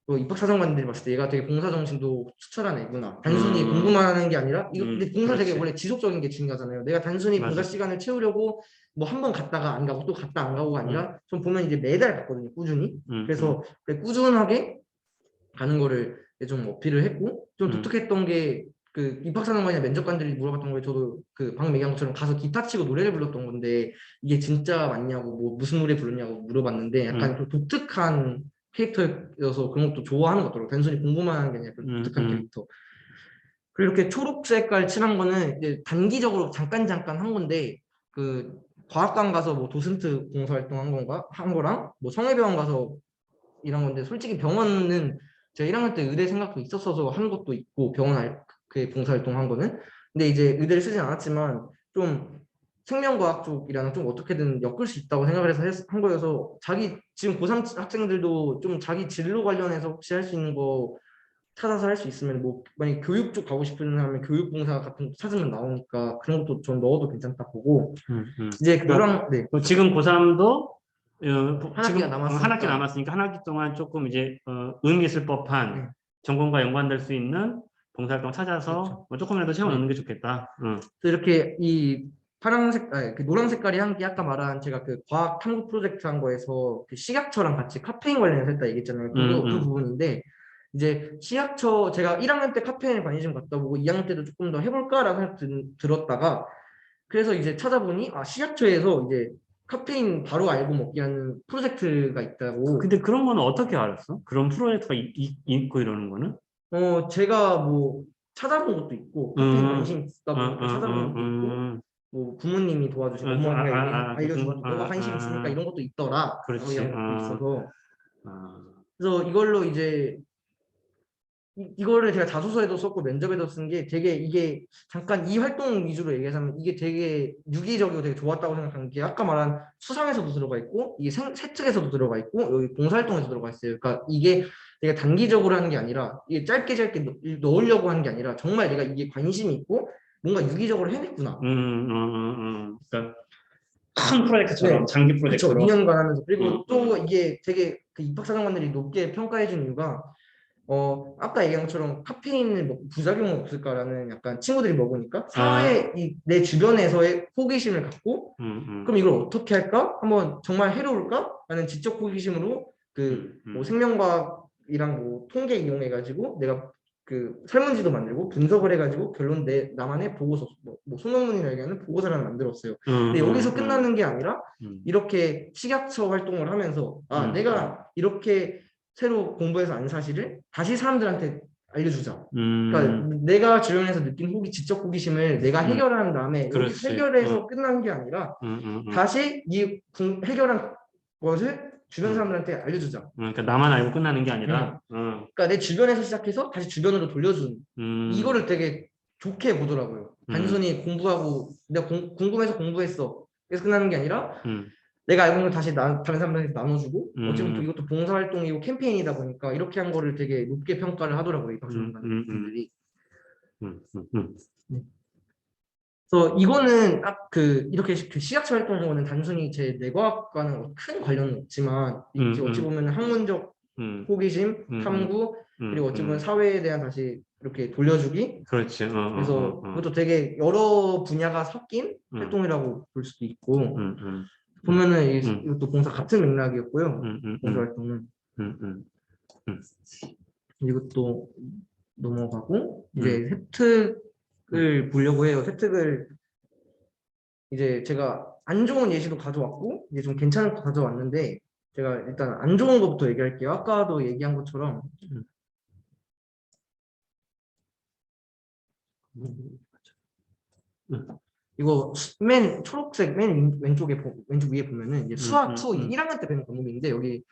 입학사정관들이 봤을 때 얘가 되게 봉사정신도 투철한 애구나. 단순히 음, 공부만 하는 게 아니라 이거 근데 봉사 되게 그렇지. 원래 지속적인 게 중요하잖아요. 내가 단순히 봉사 맞아. 시간을 채우려고 뭐 한 번 갔다가 안 가고 또 갔다 안 가고가 음, 아니라 좀 보면 이제 매달 갔거든요. 꾸준히. 음, 음, 그래서 꾸준하게 가는 거를 좀 어필을 했고 좀 음, 독특했던 게 그 입학사정관이나 면접관들이 물어봤던 거에 저도 그 방금 얘기한 것처럼 가서 기타 치고 노래를 불렀던 건데 이게 진짜 맞냐고 뭐 무슨 노래 부르냐고 물어봤는데 약간 좀 독특한 캐릭터여서 그런 것도 좋아하는 것 같더라고요. 단순히 공부만 하는 게 아니라 그런 음, 독특한 캐릭터. 그리고 이렇게 초록 색깔 칠한 거는 이제 단기적으로 잠깐 한 건데 그 과학관 가서 뭐 도슨트 봉사활동 한 거랑 뭐 성해병원 가서 이런 건데 솔직히 병원은 제가 1학년 때 의대 생각도 있었어서 한 것도 있고 그 봉사활동 한 거는 근데 이제 의대를 쓰진 않았지만 좀 생명과학 쪽이랑 좀 어떻게든 엮을 수 있다고 생각을 해서 한 거여서 자기 지금 고3 학생들도 좀 자기 진로 관련해서 혹시 할 수 있는 거 찾아서 할 수 있으면 뭐 만약 교육 쪽 가고 싶은 사람은 교육봉사 같은 거 찾으면 나오니까 그런 것도 좀 넣어도 괜찮다 보고 이제 그 그러니까 노랑 네 지금 고3도 한 학기가 지금 한 학기 남았으니까 남았으니까 한 학기 동안 조금 이제 의미 있을 법한 네 전공과 연관될 수 있는 봉사활동 그렇죠. 찾아서 뭐 조금이라도 채워넣는 네. 게 좋겠다. 그래서 이렇게 이 파란색, 아니, 그 노란 색깔이 한 게 아까 말한 제가 그 과학 탐구 프로젝트 한 거에서 그 식약처랑 같이 카페인 관련해서 했다 얘기했잖아요. 그 음, 부분인데 이제 식약처 제가 1학년 때 카페인에 관심 좀 갖다 보고 2학년 때도 조금 더 해볼까라는 생각 들었다가 그래서 이제 찾아보니 아 식약처에서 이제 카페인 바로 알고 먹기 하는 프로젝트가 있다고. 근데 그런 거는 어떻게 알았어? 그런 프로젝트가 있고 이러는 거는? 제가 뭐 찾아본 것도 있고 카페인 음, 관심 있다 보니까 찾아본 것도 있고 뭐 부모님이 도와주시고 엄마가 그런 알려준 거, 것도 너가 관심 있으니까 이런 것도 있더라 뭐 그렇지. 이런 것도 있어서 아, 그래서 이걸로 이제 이거를 제가 자소서에도 썼고 면접에도 쓴 게 되게 이게 잠깐 이 활동 위주로 얘기하자면 이게 되게 유기적이고 되게 좋았다고 생각하는 게 아까 말한 수상에서도 들어가 있고 이게 세특에서도 들어가 있고 여기 봉사활동에서 들어가 있어요. 그러니까 이게 내가 단기적으로 하는 게 아니라 이게 짧게 넣으려고 하는 게 아니라 정말 내가 이게 관심이 있고 뭔가 유기적으로 해냈구나. 그러니까 큰 프로젝트처럼 네, 장기 그쵸. 프로젝트로. 2년간 하면서 음, 그리고 또 음, 이게 되게 그 입학사정관들이 높게 평가해 준 이유가 아까 얘기한 것처럼 카페인을 먹고 부작용은 없을까라는 약간 친구들이 먹으니까 아, 사회 내 주변에서의 호기심을 갖고 음, 그럼 이걸 어떻게 할까? 한번 정말 해로울까? 라는 지적 호기심으로 그 뭐 음, 생명과학이랑 뭐 통계 이용해 가지고 내가 그 설문지도 만들고 분석을 해가지고 결론 내 나만의 보고서 뭐 소논문이라 얘기하는 보고서를 하나 만들었어요. 근데 여기서 끝나는 게 아니라 이렇게 식약처 활동을 하면서 내가 이렇게 새로 공부해서 안 사실을 다시 사람들한테 알려주자. 그러니까 내가 주변에서 느낀 지적 호기심을 내가 해결한 다음에 여기서 그렇지. 해결해서 끝난 게 아니라 다시 이 해결한 것을 주변 사람들한테 알려주자. 그러니까 나만 알고 끝나는 게 아니라. 그러니까 내 주변에서 시작해서 다시 주변으로 돌려주는 이거를 되게 좋게 보더라고요. 단순히 공부하고 내가 궁금해서 공부했어. 그래서 끝나는 게 아니라 내가 알고 있는 걸 다시 다른 사람들한테 나눠주고 어쨌든 이것도 봉사활동이고 캠페인이다 보니까 이렇게 한 거를 되게 높게 평가를 하더라고요. 이 박사님들 분들이. 네. 그래서 이거는 딱 이렇게 식약처 활동하는 거는 단순히 제 내과학과는 큰 관련은 없지만 이제 어찌 보면 학문적 호기심, 탐구 그리고 어찌 보면 사회에 대한 다시 이렇게 돌려주기. 그렇지. 그래서 그것도 되게 여러 분야가 섞인 활동이라고 볼 수도 있고 보면은 이것도 봉사 같은 맥락이었고요. 봉사 활동은 이것도 넘어가고 이제 혜택을 보려고 해요. 혜택을 이제 제가 안 좋은 예시도 가져왔고 이제 좀 괜찮은 거 가져왔는데 제가 일단 안 좋은 것부터 얘기할게요. 아까도 얘기한 것처럼 이거 맨 초록색 맨 왼쪽 위에 보면은 이제 수학 2 1학년 때 배운 과목인데 여기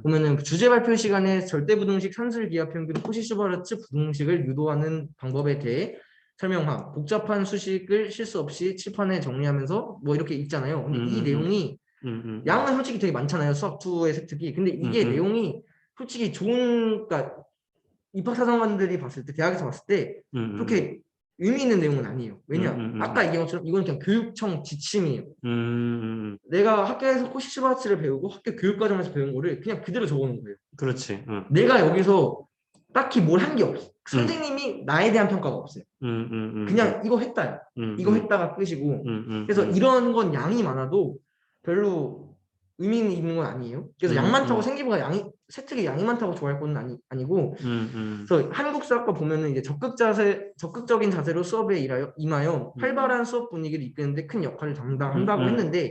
보면은 주제 발표 시간에 절대부등식 산술기하평균 코시-슈바르츠 부등식을 유도하는 방법에 대해 설명함. 복잡한 수식을 실수 없이 칠판에 정리하면서 뭐 이렇게 있잖아요. 근데 이 내용이 양은 솔직히 되게 많잖아요. 수학 2의 혜택이. 근데 이게 내용이 솔직히 그러니까 입학사정관들이 봤을 때 대학에서 봤을 때 그렇게 의미 있는 내용은 아니에요. 왜냐? 아까 얘기한 것처럼 이건 그냥 교육청 지침이에요. 내가 학교에서 코시-슈바르츠를 배우고 학교 교육과정에서 배운 거를 그냥 그대로 적어놓은 거예요. 그렇지. 내가 여기서 딱히 뭘 한 게 없어. 선생님이 나에 대한 평가가 없어요. 그냥 이거 했다요. 이거 했다가 끝이고. 그래서 이런 건 양이 많아도 별로 의미 있는 건 아니에요. 그래서 양 많다고 생기부가 혜택이 양이 많다고 좋아할 건 아니고. 그래서 한국 수학과 보면은 이제 적극적인 자세로 수업에 임하여 활발한 수업 분위기를 이끄는데 큰 역할을 담당한다고 했는데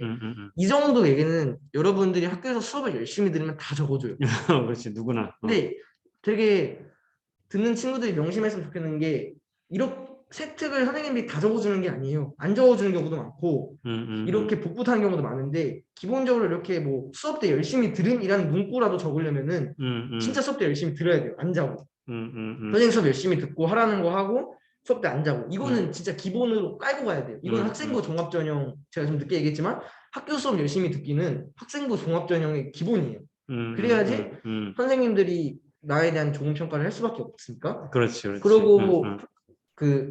이 정도 얘기는 여러분들이 학교에서 수업을 열심히 들으면 다 적어줘요. 그렇지 누구나. 근데 되게 듣는 친구들이 명심했으면 좋겠는 게 이렇게 혜택을 선생님들이 다 적어주는 게 아니에요. 안 적어주는 경우도 많고 이렇게 복붙하는 경우도 많은데 기본적으로 이렇게 뭐 수업 때 열심히 들음이라는 문구라도 적으려면은 진짜 수업 때 열심히 들어야 돼요. 안 자고 선생님 수업 열심히 듣고 하라는 거 하고 수업 때 안 자고 이거는 진짜 기본으로 깔고 가야 돼요. 이건 학생부 종합전형 제가 좀 늦게 얘기했지만 학교 수업 열심히 듣기는 학생부 종합전형의 기본이에요. 그래야지 선생님들이 나에 대한 좋은 평가를 할 수밖에 없으니까. 그렇지. 그리고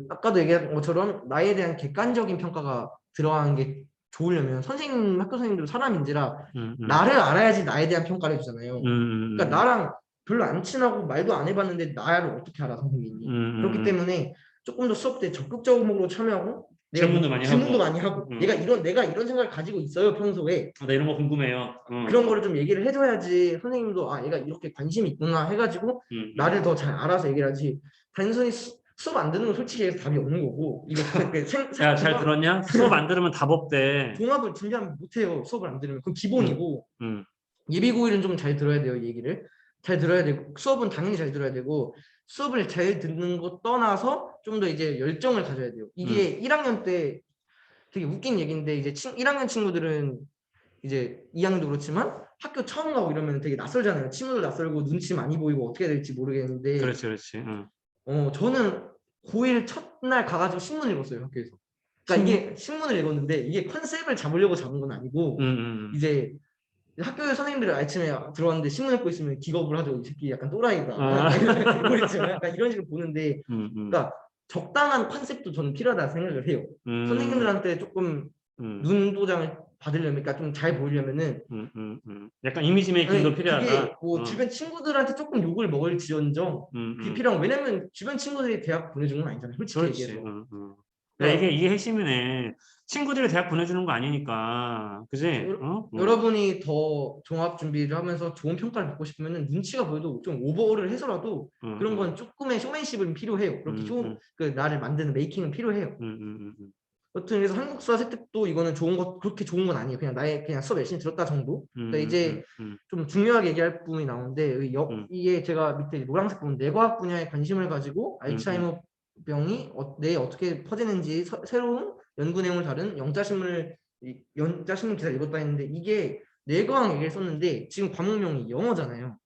아까도 얘기한 것처럼 나에 대한 객관적인 평가가 들어가는 게 좋으려면 학교 선생님들도 사람인지라 나를 알아야지 나에 대한 평가를 해주잖아요. 그러니까 나랑 별로 안 친하고 말도 안 해봤는데 나를 어떻게 알아 선생님이. 그렇기 때문에 조금 더 수업 때 적극적으로 참여하고 질문도 많이 하고 내가 이런 생각을 가지고 있어요 평소에. 나 이런 거 궁금해요. 그런 거를 좀 얘기를 해줘야지 선생님도 얘가 이렇게 관심이 있구나 해가지고 나를 더 잘 알아서 얘기를 하지. 단순히 수업 안 듣는 건 솔직히 답이 없는 거고 이거 야, 잘 들었냐? 수업 안 들으면 답 없대. 종합을 준비하면 못해요. 수업을 안 들으면 그건 기본이고 예비고일은 좀 잘 들어야 돼요. 얘기를 잘 들어야 되고 수업은 당연히 잘 들어야 되고 수업을 잘 듣는 거 떠나서 좀 더 이제 열정을 가져야 돼요. 이게 1학년 때 되게 웃긴 얘기인데 이제 1학년 친구들은 이제 2학년도 그렇지만 학교 처음 가고 이러면 되게 낯설잖아요. 친구들 낯설고 눈치 많이 보이고 어떻게 해야 될지 모르겠는데 그렇지. 저는 고1 첫날 가가지고 신문 읽었어요. 학교에서. 그러니까 이게 신문을 읽었는데 이게 컨셉을 잡으려고 잡은 건 아니고 이제 학교에 선생님들이 아침에 들어왔는데 신문 읽고 있으면 기겁을 하죠. 이 새끼 약간 또라이다. 약간 이런 식으로 보는데 그러니까 적당한 컨셉도 저는 필요하다 생각을 해요. 선생님들한테 조금 눈도장을 받으려면, 그러니까 좀 잘 보이려면은 약간 이미지 메이킹도 필요하다. 그게 뭐 주변 친구들한테 조금 욕을 먹을지언정 그게 필요한 거. 왜냐면 주변 친구들이 대학 보내준 건 아니잖아요. 솔직히 얘기해서. 그러니까 이게 핵심이네. 친구들이 대학 보내주는 거 아니니까, 그지? 여러분이 더 종합 준비를 하면서 좋은 평가를 받고 싶으면 눈치가 보여도 좀 오버를 해서라도 그런 건 조금의 쇼맨십은 필요해요. 그렇게 그 나를 만드는 메이킹은 필요해요. 여튼 그래서 한국 수학 혜택도 이거는 좋은 것 그렇게 좋은 건 아니에요. 그냥 나의 그냥 수업 열심히 들었다 정도. 그러니까 이제 좀 중요하게 얘기할 부분이 나오는데 이게 제가 밑에 노란색 부분 뇌과학 분야에 관심을 가지고 알츠하이머 병이 뇌에 어떻게 퍼지는지 새로운 연구 내용을 다룬 영자신문 기사를 읽었다 했는데 이게 뇌과학 얘기를 썼는데 지금 과목명이 영어잖아요.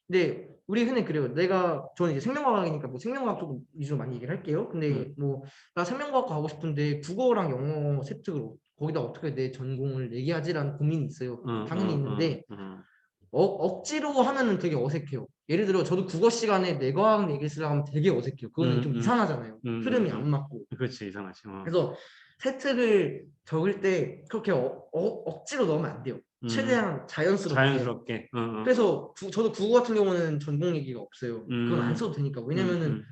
근데 우리 흔히 그래요. 저는 이제 생명과학이니까 뭐 생명과학 쪽 위주로 많이 얘기를 할게요. 근데 뭐 나 생명과학 가고 싶은데 국어랑 영어 세특으로 거기다 어떻게 내 전공을 얘기하지라는 고민이 있어요. 당연히 있는데 억지로 하면은 되게 어색해요. 예를 들어 저도 국어 시간에 뇌과학 얘기를 쓰려고 하면 되게 어색해요. 그거는 좀 이상하잖아요. 흐름이 안 맞고. 그렇지, 이상하지. 그래서 세특을 적을 때 그렇게 억지로 넣으면 안 돼요. 최대한 자연스럽게. 그래서 저도 국어 같은 경우는 전공 얘기가 없어요. 그건 안 써도 되니까. 왜냐면은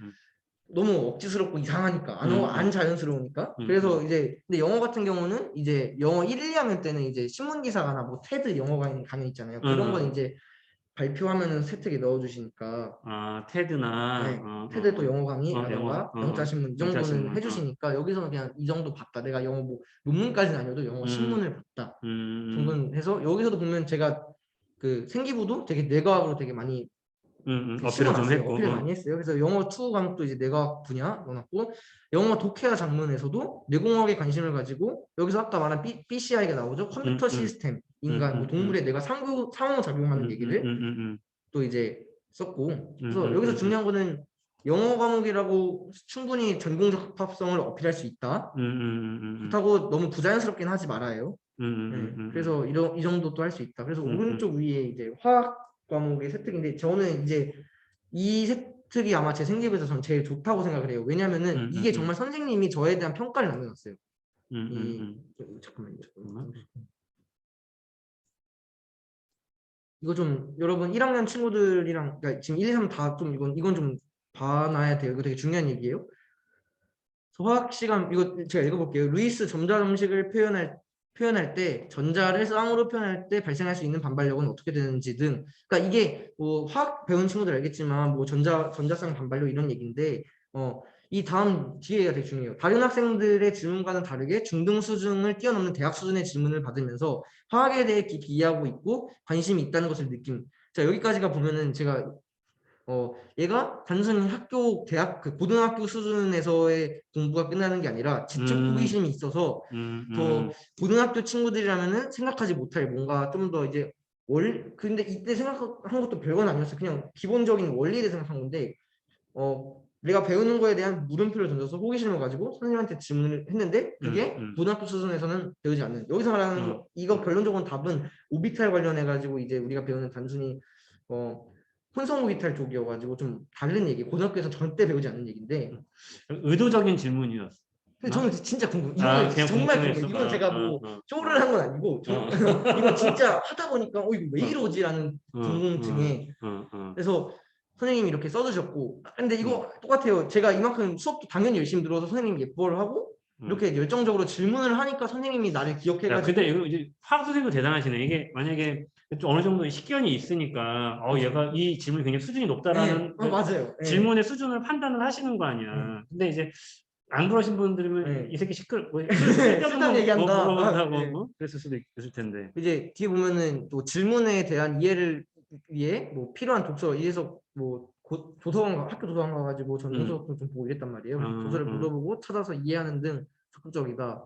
너무 억지스럽고 이상하니까 안 자연스러우니까. 그래서 이제 근데 영어 같은 경우는 이제 영어 1, 2학년 때는 이제 신문 기사가나 뭐 테드 영어 강의 있잖아요. 그런 건 이제 발표하면은 세특에 넣어주시니까. 테드나 테드 또 영어 강의라던가 영자신문 이 정도는 영자신문, 해주시니까 여기서는 그냥 이 정도 봤다. 내가 영어 뭐 논문까지는 아니어도 영어 신문을 봤다. 정도는 해서 여기서도 보면 제가 그 생기부도 되게 뇌과학으로 되게 많이 어필을 좀 했고. 어필을 많이 했어요. 그래서 영어 2 과목도 이제 뇌과학 분야 넣어놨고 영어 독해와 작문에서도 뇌공학에 관심을 가지고 여기서 아까 말한 BCI가 나오죠. 컴퓨터 시스템, 인간, 뭐 동물의 뇌가 상호작용하는 얘기를 또 이제 썼고 그래서 여기서 중요한 거는 영어 과목이라고 충분히 전공적 합법성을 어필할 수 있다. 그렇다고 너무 부자연스럽긴 하지 말아요. 그래서 이 정도도 할 수 있다. 그래서 오른쪽 위에 이제 화학 과목의 세특인데 저는 이제 이 세특이 아마 제 생기부에서 전 제일 좋다고 생각을 해요. 왜냐면은 이게 정말 선생님이 저에 대한 평가를 남겨놨어요. 잠깐만요. 이거 좀 여러분 1학년 친구들이랑 그러니까 지금 1, 2, 3 다 좀 이건 좀 봐놔야 돼요. 이거 되게 중요한 얘기예요. 화학 시간 이거 제가 읽어볼게요. 루이스 점자음식을 표현할 때 전자를 쌍으로 표현할 때 발생할 수 있는 반발력은 어떻게 되는지 등. 그러니까 이게 뭐 화학 배운 친구들 알겠지만 뭐 전자쌍 반발력 이런 얘기인데 이 다음 뒤에가 되게 중요해요. 다른 학생들의 질문과는 다르게 중등 수준을 뛰어넘는 대학 수준의 질문을 받으면서 화학에 대해 깊이 이해하고 있고 관심이 있다는 것을 느낌. 자 여기까지가 보면은 제가 얘가 단순히 대학 그 고등학교 수준에서의 공부가 끝나는 게 아니라 지적 호기심이 있어서 더 고등학교 친구들이라면은 생각하지 못할 뭔가 좀 더 이제 근데 이때 생각한 것도 별건 아니었어요. 그냥 기본적인 원리를 생각한 건데 내가 배우는 거에 대한 물음표를 던져서 호기심을 가지고 선생님한테 질문을 했는데 그게 고등학교 수준에서는 배우지 않는 여기서 말하는 이거 결론적인 답은 오비탈 관련해 가지고 이제 우리가 배우는 단순히 혼성 오비탈 쪽이어가지고 좀 다른 얘기 고등학교에서 절대 배우지 않는 얘기인데 의도적인 질문이었어. 근데 저는 진짜 궁금. 이거는 정말 궁금해요. 이건 제가 뭐 쇼를 한 건 아니고 이건 진짜 하다 보니까 이거 왜 이러지라는 궁금증에 그래서 선생님이 이렇게 써주셨고 근데 이거 똑같아요. 제가 이만큼 수업도 당연히 열심히 들어서 선생님 예뻐를 하고 이렇게 열정적으로 질문을 하니까 선생님이 나를 기억해가지고 근데 이거 이제 화학 선생님도 대단하시네. 이게 만약에 좀 어느 정도 식견이 있으니까 얘가 이 질문이 굉장히 수준이 높다라는 맞아요. 질문의 수준을 판단을 하시는 거 아니야. 근데 이제 안 그러신 분들이면 이 새끼 쓸데없는 얘기한다. 물어본다고 그랬을 수도 있을 텐데. 이제 뒤에 보면은 또 질문에 대한 이해를 위해 뭐 필요한 독서 이래서 뭐 학교 도서관 가가지고 전 도서관 좀 보고 이랬단 말이에요. 도서를 물어보고 찾아서 이해하는 등 적극적이다.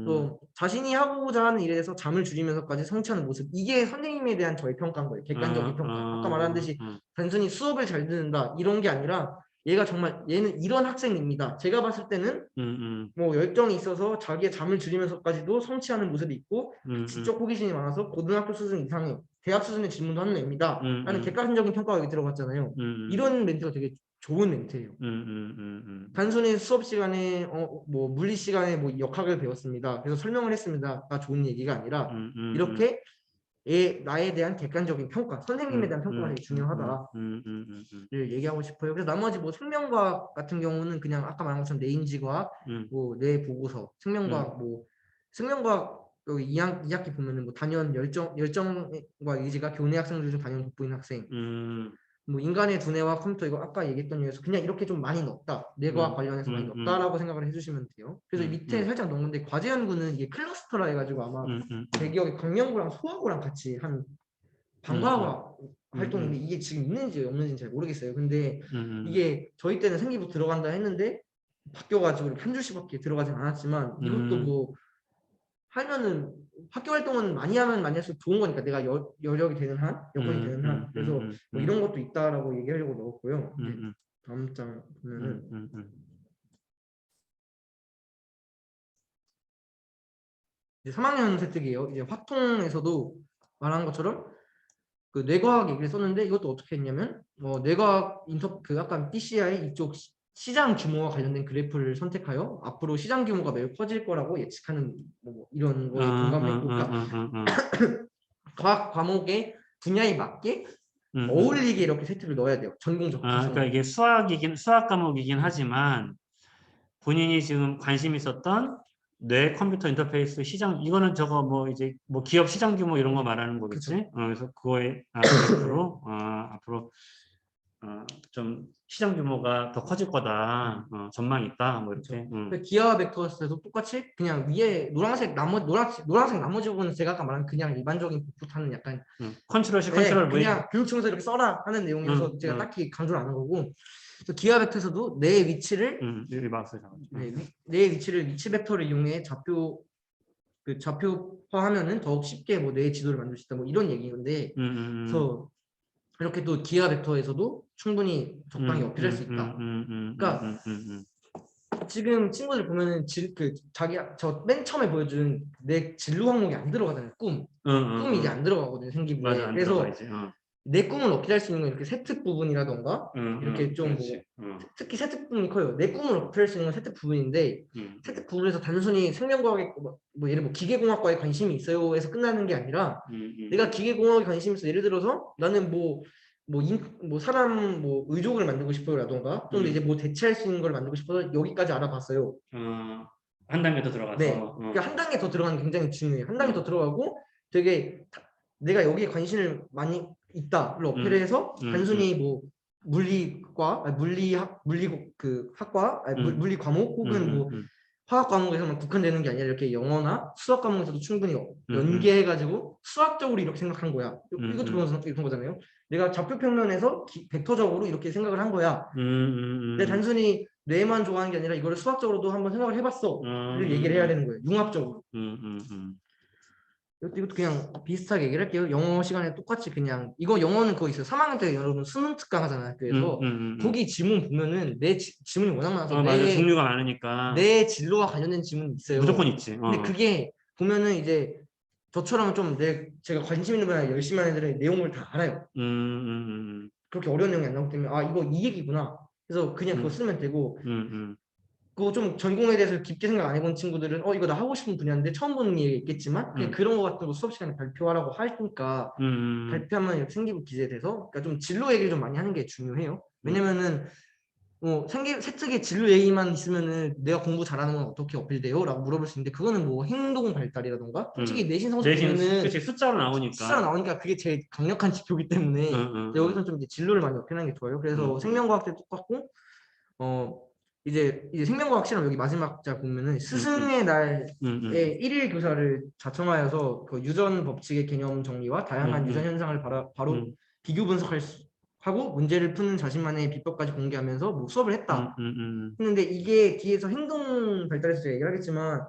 또 자신이 하고자 하는 일에서 잠을 줄이면서까지 성취하는 모습 이게 선생님에 대한 저의 평가인 거예요. 객관적인 평가. 아까 말한 듯이 단순히 수업을 잘 듣는다 이런 게 아니라 얘는 이런 학생입니다. 제가 봤을 때는 뭐 열정이 있어서 자기의 잠을 줄이면서까지도 성취하는 모습이 있고 지적 호기심이 많아서 고등학교 수준 이상의 대학 수준의 질문도 하는 애입니다. 라는 객관적인 평가가 여기 들어갔잖아요. 이런 멘트가 되게 좋은 멘트예요. 단순히 수업 시간에 뭐 물리 시간에 뭐 역학을 배웠습니다. 그래서 설명을 했습니다가 좋은 얘기가 아니라 이렇게 나에 대한 객관적인 평가, 선생님에 대한 평가가 되게 중요하다를 얘기하고 싶어요. 그래서 나머지 뭐 생명과학 같은 경우는 그냥 아까 말한 것처럼 내 인지과학, 뭐 내 보고서, 생명과학 뭐 생명과학 여기 2학기 보면은 뭐 단연 열정과 의지가 교내 학생들 중 단연 돋보이는 학생, 뭐 인간의 두뇌와 컴퓨터 이거 아까 얘기했던 이유에서 그냥 이렇게 좀 많이 넣었다. 뇌과학 관련해서 많이 넣었다라고 생각을 해주시면 돼요. 그래서 밑에 살짝 넣은 건데 과제 연구는 이게 클러스터라 해가지고 아마 제 기억에 광명고랑 소아고랑 같이 한 방과후 활동인데 이게 지금 있는지 없는지는 잘 모르겠어요. 근데 이게 저희 때는 생기부 들어간다 했는데 바뀌어가지고 이렇게 한 줄씩밖에 들어가진 않았지만 이것도 뭐 하면은 학교 활동은 많이 하면 많이 할수록 좋은 거니까 내가 여력이 되는 한, 여건이 되는 한. 그래서 뭐 이런 것도 있다라고 얘기하려고 넣었고요. 다음 장 보면은 이제 3학년 세특이에요. 이제 화통에서도 말한 것처럼 그 뇌과학 얘기를 썼는데 이것도 어떻게 했냐면 뇌과학 그 아까 PCI 이쪽 시장 규모와 관련된 그래프를 선택하여 앞으로 시장 규모가 매우 커질 거라고 예측하는 뭐 이런 거에 공감했고, 과학 과목의 분야에 맞게 어울리게 이렇게 세트를 넣어야 돼요. 전공 적합성. 그러니까 이게 수학 과목이긴 하지만 본인이 지금 관심 있었던 뇌 컴퓨터 인터페이스 시장, 이거는 저거 뭐 이제 뭐 기업 시장 규모 이런 거 말하는 거겠지. 그래서 그거에 그래프로 앞으로 좀 시장 규모가 더 커질 거다, 전망이 있다, 뭐 이렇게. 기하 벡터스에도 똑같이 그냥 위에 노란색 나머지 부분은 제가 아까 말한 그냥 일반적인 복붙하는 약간 컨트롤 컨트롤 그냥 교육청에서 이렇게 써라 하는 내용이어서 제가 딱히 강조를 안 한 거고, 기하 벡터에서도 내 위치를 내 위치를 위치 벡터를 이용해 좌표화하면은 더욱 쉽게 뭐 내 지도를 만들 수 있다, 뭐 이런 얘기인데, 그래서 이렇게 또 기하 벡터에서도 충분히 적당히 어필할 수 있다. 그러니까 지금 친구들 보면은 저 맨 처음에 보여준 내 진로 항목이 안 들어가잖아요. 꿈이 이제 안 들어가거든요, 생기부에. 맞아, 그래서 들어가야지. 내 꿈을 어필할 수 있는 건 이렇게 세특 부분이라던가 이렇게 좀 특히 세특 부분이 커요. 내 꿈을 어필할 수 있는 건 세특 부분인데, 세특 부분에서 단순히 생명과학에 뭐 예를 들어 기계공학과에 관심이 있어요에서 끝나는 게 아니라 내가 기계공학에 관심이 있어, 예를 들어서 나는 사람 의족을 만들고 싶어요라던가 좀 이제 뭐 대체할 수 있는 걸 만들고 싶어서 여기까지 알아봤어요. 한 단계 더 들어가서. 네, 그러니까 한 단계 더 들어가는 게 굉장히 중요해요. 한 단계 더 들어가고 되게 내가 여기에 관심을 많이 있다를 어필해서 단순히 뭐 물리 과목 혹은 뭐 화학 과목에서만 국한되는 게 아니라 이렇게 영어나 수학 과목에서도 충분히 연계해가지고 수학적으로 이렇게 생각한 거야. 이것도 그런 거잖아요. 내가 좌표 평면에서 벡터적으로 이렇게 생각을 한 거야. 근데 단순히 뇌만 좋아하는 게 아니라 이거를 수학적으로도 한번 생각을 해봤어. 를 얘기를 해야 되는 거예요. 융합적으로. 이것도 그냥 비슷하게 얘기를 할게요. 영어 시간에 똑같이 그냥 이거 영어는 그거 있어요. 3학년 때 여러분 수능 특강 하잖아요, 학교에서. 거기 지문 보면은 내 지문이 워낙 많아서 맞아, 종류가 많으니까 내 진로와 관련된 지문이 있어요. 무조건 있지. 근데 그게 보면은 이제 저처럼 좀 제가 관심 있는 분야 열심히 하는 애들의 내용을 다 알아요. 그렇게 어려운 내용이 안 나오기 때문에 이거 이 얘기구나. 그래서 그냥 그거 쓰면 되고, 그거 좀 전공에 대해서 깊게 생각 안 해본 친구들은 이거 나 하고 싶은 분야인데 처음 보는 얘기 있겠지만 그냥 그런 거 같은 거 수업 시간에 발표하라고 하니까 발표하면 이렇게 생기부 기재에 대해서, 그러니까 좀 진로 얘기를 좀 많이 하는 게 중요해요. 왜냐면은 세특의 진로 얘기만 있으면은 내가 공부 잘하는 건 어떻게 어필돼요? 라고 물어볼 수 있는데, 그거는 뭐 행동 발달이라던가 솔직히 내신 성적 보면은 숫자로 나오니까 그게 제일 강력한 지표이기 때문에 여기서 좀 이제 진로를 많이 어필하는 게 좋아요. 그래서 생명과학 때 똑같고, 이제 생명과학 실험 여기 마지막 자 보면은 스승의 날에 1일 교사를 자청하여서 그 유전 법칙의 개념 정리와 다양한 유전 현상을 바로 비교 하고 문제를 푸는 자신만의 비법까지 공개하면서 뭐 수업을 했다. 했는데 이게 뒤에서 행동 발달에서 제가 얘기를 하겠지만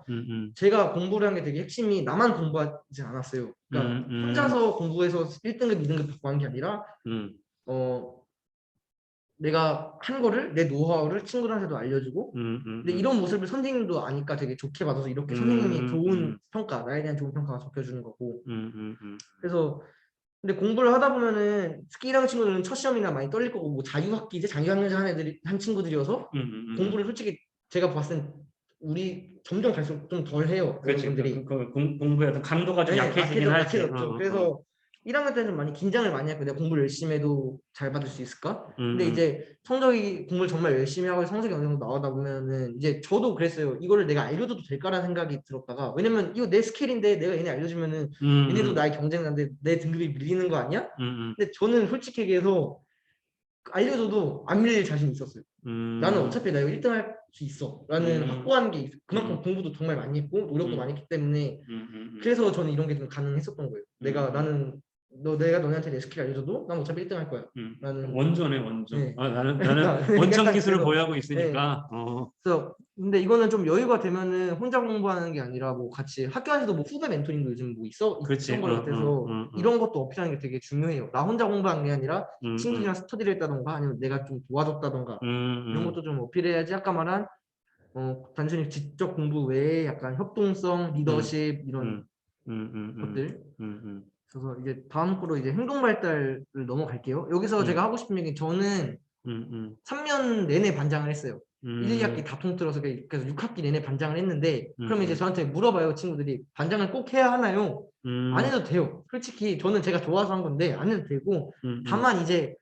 제가 공부를 한 게 되게 핵심이 나만 공부하지 않았어요. 그러니까 혼자서 공부해서 1등급, 2등급 받고 한 게 아니라 내가 한 거를, 내 노하우를 친구들한테도 알려주고, 근데 이런 모습을 선생님도 아니까 되게 좋게 받아서 이렇게 선생님이 좋은 평가, 나에 대한 좋은 평가가 적혀주는 거고. 그래서 근데 공부를 하다 보면은 특히 1학년 친구들은 첫 시험이나 많이 떨릴 거고, 뭐 자유학기제, 자유학년제 한 친구들이어서 공부를 솔직히 제가 봤을 땐 우리 점점 갈수록 좀 덜 해요. 그렇지. 여러분들이. 공부에 어떤 강도가 좀 약해지긴 하지. 약해졌죠. 그래서 1학년 때는 좀 많이 긴장을 많이 했고 내가 공부를 열심히 해도 잘 받을 수 있을까? 근데 이제 성적이 공부를 정말 열심히 하고 성적이 어느 정도 나오다 보면은 이제 저도 그랬어요. 이거를 내가 알려줘도 될까라는 생각이 들었다가 왜냐면 이거 내 스킬인데 내가 얘네 알려주면은 얘네도 나의 경쟁자인데 내 등급이 밀리는 거 아니야? 근데 저는 솔직히 얘기해서 알려줘도 안 밀릴 자신 있었어요. 나는 어차피 나 이거 1등 할 수 있어 라는 확고한 게 있어. 그만큼 공부도 정말 많이 했고 노력도 많이 했기 때문에 그래서 저는 이런 게 좀 가능했었던 거예요. 나는 내가 너네한테 내 스킬 알려줘도 난 어차피 1등 할 거야. 나는 원조네 원조. 네. 나는 원천 기술을 그래서, 보유하고 있으니까. 그래서 근데 이거는 좀 여유가 되면은 혼자 공부하는 게 아니라 뭐 같이 학교 안에서도 뭐 후배 멘토링도 요즘 뭐 그렇지. 있던 것 같아서 이런 것도 어필하는 게 되게 중요해요. 나 혼자 공부하는 게 아니라 친구들이랑 스터디를 했다던가 아니면 내가 좀 도와줬다던가 이런 것도 좀 어필해야지 아까 말한 단순히 지적 공부 외에 약간 협동성, 리더십 이런 것들. 그래서 이제 다음 거로 이제 행동 발달을 넘어갈게요. 여기서 제가 하고 싶은 얘기 저는 3년 내내 반장을 했어요. 1, 2학기 다 통틀어서 그래서 6학기 내내 반장을 했는데 그러면 이제 저한테 물어봐요 친구들이 반장을 꼭 해야 하나요? 안 해도 돼요. 솔직히 저는 제가 좋아서 한 건데 안 해도 되고 다만 이제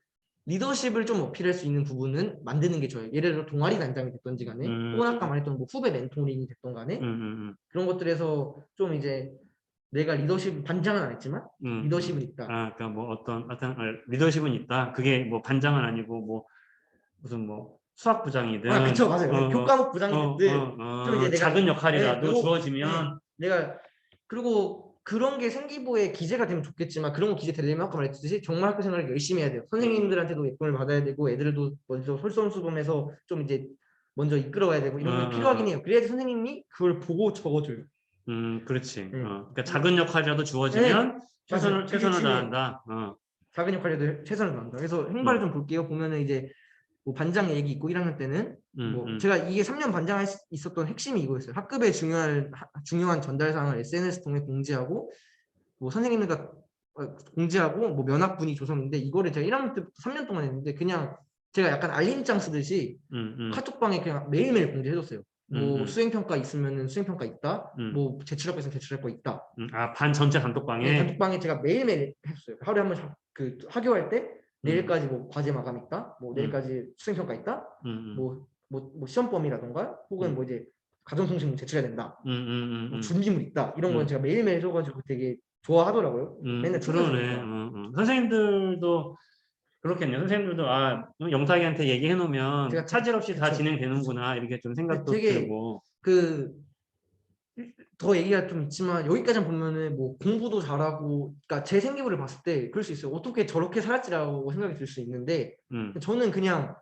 리더십을 좀 어필할 수 있는 부분은 만드는 게 좋아요. 예를 들어 동아리 단장이 됐던지 간에 혹은 아까 말했던 뭐 후배 멘토링이 됐던 간에 그런 것들에서 좀 이제 내가 리더십 반장은 안 했지만 리더십은 있다. 그러니까 뭐 어떤 리더십은 있다. 그게 뭐 반장은 아니고 뭐 무슨 뭐 수학부장이든. 그쵸 맞아요. 교과목 부장이 됐든 좀 이제 내가 작은 역할이라도 네, 주어지면 내가 그리고 그런 게 생기부에 기재가 되면 좋겠지만 그런 거 기재 되려면 아까 말했듯이 정말 학교 생활을 열심히 해야 돼요. 선생님들한테도 예쁨을 받아야 되고 애들도 먼저 솔선수범해서 좀 이제 먼저 이끌어가야 되고 이런 게 필요하긴 해요. 그래야지 선생님이 그걸 보고 적어줘요. 그렇지. 그러니까 작은 역할이라도 주어지면 최선을 다한다. 작은 역할에도 최선을 다한다. 그래서 행발을 좀 볼게요. 보면은 이제 뭐 반장 얘기 있고 1학년 때는 뭐 제가 이게 3년 반장 있었던 핵심이 이거였어요. 학급의 중요한 전달 사항을 SNS 통해 공지하고 뭐 선생님들과 공지하고 뭐 면학분위 조성인데 이거를 제가 1학년 때부터 3년 동안 했는데 그냥 제가 약간 알림장 쓰듯이 카톡방에 그냥 매일매일 공지해줬어요. 뭐 수행평가 있으면은 수행평가 있다. 뭐 제출할 거 있으면 제출할 거 있다. 반 전체 단톡방에. 네, 단톡방에 제가 매일매일 했어요. 하루에 한 번 그 학교할 때 내일까지 뭐 과제 마감 있다. 뭐 내일까지 수행평가 있다. 뭐 시험 범위라던가 혹은 뭐 이제 가정통신 제출해야 된다. 뭐 준비물 있다. 이런 건 제가 매일매일 써가지고 되게 좋아하더라고요. 맨날 그러네. 선생님들도 그렇겠네요. 선생님들도 영탁이한테 얘기해 놓으면 제가 차질 없이 다 그쵸. 진행되는구나 이렇게 좀 생각도 되게 들고. 더 얘기가 좀 있지만 여기까지 보면은 뭐 공부도 잘하고 그러니까 제 생기부를 봤을 때 그럴 수 있어요. 어떻게 저렇게 살았지라고 생각이 들 수 있는데 저는 그냥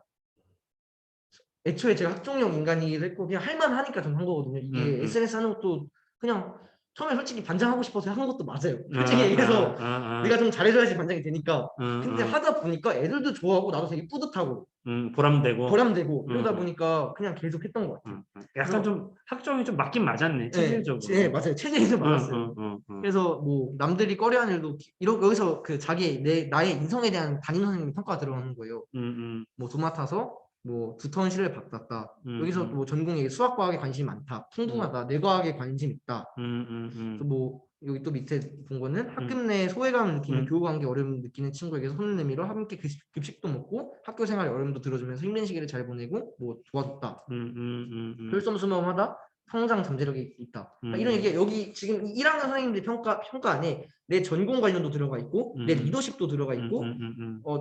애초에 제가 학종형 인간이기도 했고 그냥 할만하니까 좀 한 거거든요. 이게 SNS 하는 것도 그냥 처음에 솔직히 반장하고 싶어서 한 것도 맞아요. 솔직히 얘기해서 내가 좀 잘해줘야지 반장이 되니까. 근데 하다 보니까 애들도 좋아하고 나도 되게 뿌듯하고 보람되고 이러다 보니까 그냥 계속 했던 것 같아요. 약간 좀 학종이 좀 맞긴 맞았네. 체질적으로. 네, 맞아요. 체질이 좀 맞았어요. 그래서 뭐 남들이 꺼려하는 일도 여기서 그 나의 인성에 대한 담임 선생님 평가가 들어가는 거예요. 뭐 도맡아서 뭐 두터운 시를 받았다. 여기서 뭐 전공에 수학과학에 관심이 많다. 풍부하다. 뇌과학에 관심 있다. 또 뭐 여기 또 밑에 본 거는 학급 내 소외감을 느끼는 교우관계 어려움을 느끼는 친구에게 손을 내밀어 함께 급식도 먹고 학교 생활 어려움도 들어주면서 힘든 시기를 잘 보내고 뭐 도와줬다. 혈손수범하다. 성장 잠재력이 있다. 이런 얘기 여기 지금 1학년 선생님들 평가 안에 내 전공 관련도 들어가 있고 내 리더십도 들어가 있고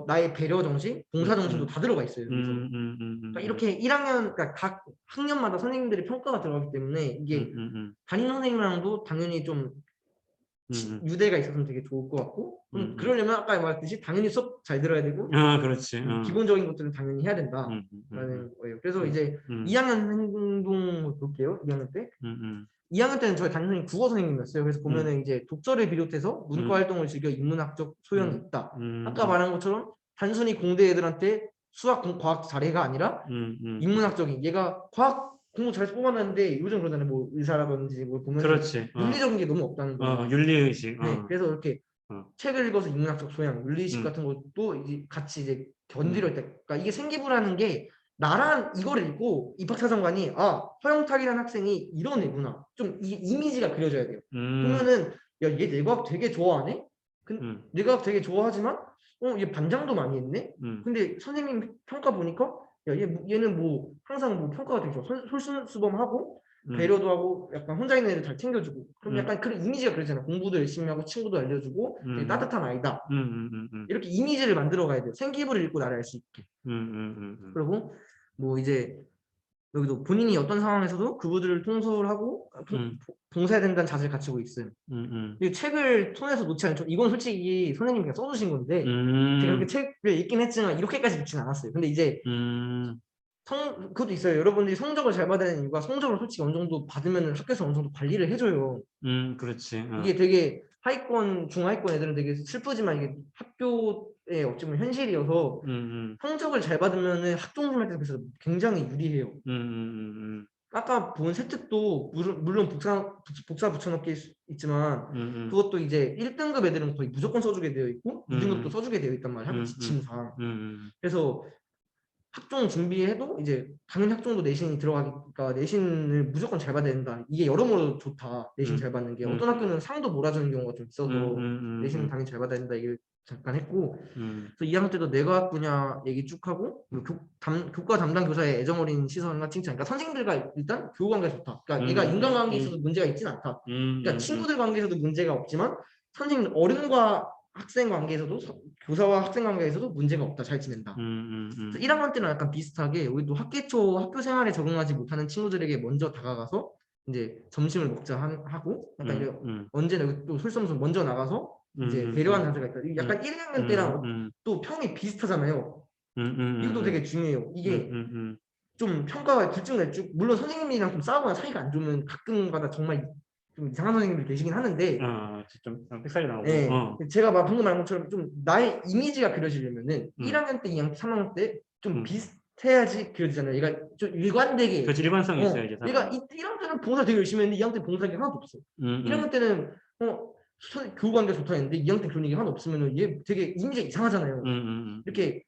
나의 배려 정신, 봉사 정신도 다 들어가 있어요. 그러니까 이렇게 1학년 그러니까 각 학년마다 선생님들의 평가가 들어가기 때문에 이게 담임 선생님이랑도 당연히 좀 유대가 있었으면 되게 좋을 것 같고 그러려면 아까 말했듯이 당연히 수업 잘 들어야 되고 그렇지. 기본적인 것들은 당연히 해야 된다라는 거예요. 그래서 이제 2학년 행동을 볼게요. 2학년 때 2학년 때는 저희 담임 선생님 국어 선생님이었어요. 그래서 보면은 이제 독서를 비롯해서 문과 활동을 즐겨 인문학적 소양이 있다. 아까 말한 것처럼 단순히 공대 애들한테 수학, 과학 잘해가 아니라 인문학적인 얘가 과학 공부 잘해서 뽑아놨는데 요즘 그러잖아요. 뭐 의사라든지 뭘 보면 그렇지. 윤리적인 게 너무 없다는 거예요. 윤리의식. 네, 그래서 이렇게 책을 읽어서 인문학적 소양, 윤리의식 같은 것도 이제 같이 이제 견디려 때, 그러니까 이게 생기부라는 게 나란 이거를 읽고 입학사정관이 아 허영탁이라는 학생이 이런 애구나 좀 이 이미지가 그려져야 돼요. 그러면은 야 얘 뇌과학 되게 좋아하네. 뇌과학 되게 좋아하지만 얘 반장도 많이 했네. 근데 선생님 평가 보니까 야 얘는 뭐 항상 뭐 평가가 되게 좋아. 솔선수범하고 배려도 하고 약간 혼자 있는 애를 잘 챙겨주고 그럼 약간 그런 이미지가 그러잖아. 공부도 열심히 하고 친구도 알려주고 되게 따뜻한 아이다. 이렇게 이미지를 만들어 가야 돼요. 생기부를 읽고 나를 알 수 있게. 그리고 뭐 이제 여기도 본인이 어떤 상황에서도 그분들을 통솔하고 봉사해야 된다는 자세를 갖추고 있어요. 이 책을 손에서 놓지 않죠. 이건 솔직히 선생님이 그냥 써주신 건데 제가 그렇게 책을 읽긴 했지만 이렇게까지 읽지는 않았어요. 근데 이제 그것도 있어요. 여러분들이 성적을 잘 받아야 되는 이유가 성적을 솔직히 어느 정도 받으면 학교에서 어느 정도 관리를 해줘요. 그렇지. 이게 되게 하위권, 중하위권 애들은 되게 슬프지만 이게 학교의 어찌 보면 현실이어서 성적을 잘 받으면 학종생활 때서 굉장히 유리해요. 아까 본 세특도 물론 복사 붙여넣기 있지만 그것도 이제 1등급 애들은 거의 무조건 써주게 되어 있고 2등급도 써주게 되어 있단 말이야. 학교 지침상. 그래서 학종 준비해도 이제 당연히 학종도 내신이 들어가니까 내신을 무조건 잘 받아야 된다. 이게 여러모로 좋다. 내신 잘 받는 게. 어떤 학교는 상도 몰아주는 경우가 좀 있어서 내신은 당연히 잘 받아야 된다. 얘기를 잠깐 했고 그래서 2학년 때도 뇌과학 분야 얘기 쭉 하고 교과 담당 교사의 애정어린 시선과 칭찬. 그러니까 선생님들과 일단 교우 관계가 좋다. 그러니까 얘가 인간관계에 있어서 문제가 있지는 않다. 그러니까 친구들 관계에서도 문제가 없지만 선생님 어른과 학생 관계에서도 교사와 학생 관계에서도 문제가 없다. 잘 지낸다. 1학년 때는 약간 비슷하게 우리도 학기초 학교 생활에 적응하지 못하는 친구들에게 먼저 다가가서 이제 점심을 먹자 하고 약간 이제 언제나 여기 또 솔선수 먼저 나가서 이제 배려하는 자세가 있다. 약간 1학년 때랑 또 평이 비슷하잖아요. 이것도 되게 중요해요. 이게 좀 평가가 들쭉날쭉 물론 선생님이랑 좀 싸우거나 사이가 안 좋으면 가끔가다 정말 좀 이상한 선생님들 계시긴 하는데 좀 삑사리 나오고. 네. 제가 바쁜 말한 것처럼 좀 나의 이미지가 그려지려면은 1학년 때, 2학년 때, 3학년 때 좀 비슷해야지 그려지잖아요. 얘가 좀 일관되게. 그렇지, 일관성이 있어야지. 얘가 1학년 때는 봉사 되게 열심히 했는데 2학년 때 봉사가 하나도 없어. 1학년 때는 교우 관계 좋다 했는데 2학년 때 그런 얘기 하나도 없으면 얘 되게 이미지가 이상하잖아요. 이렇게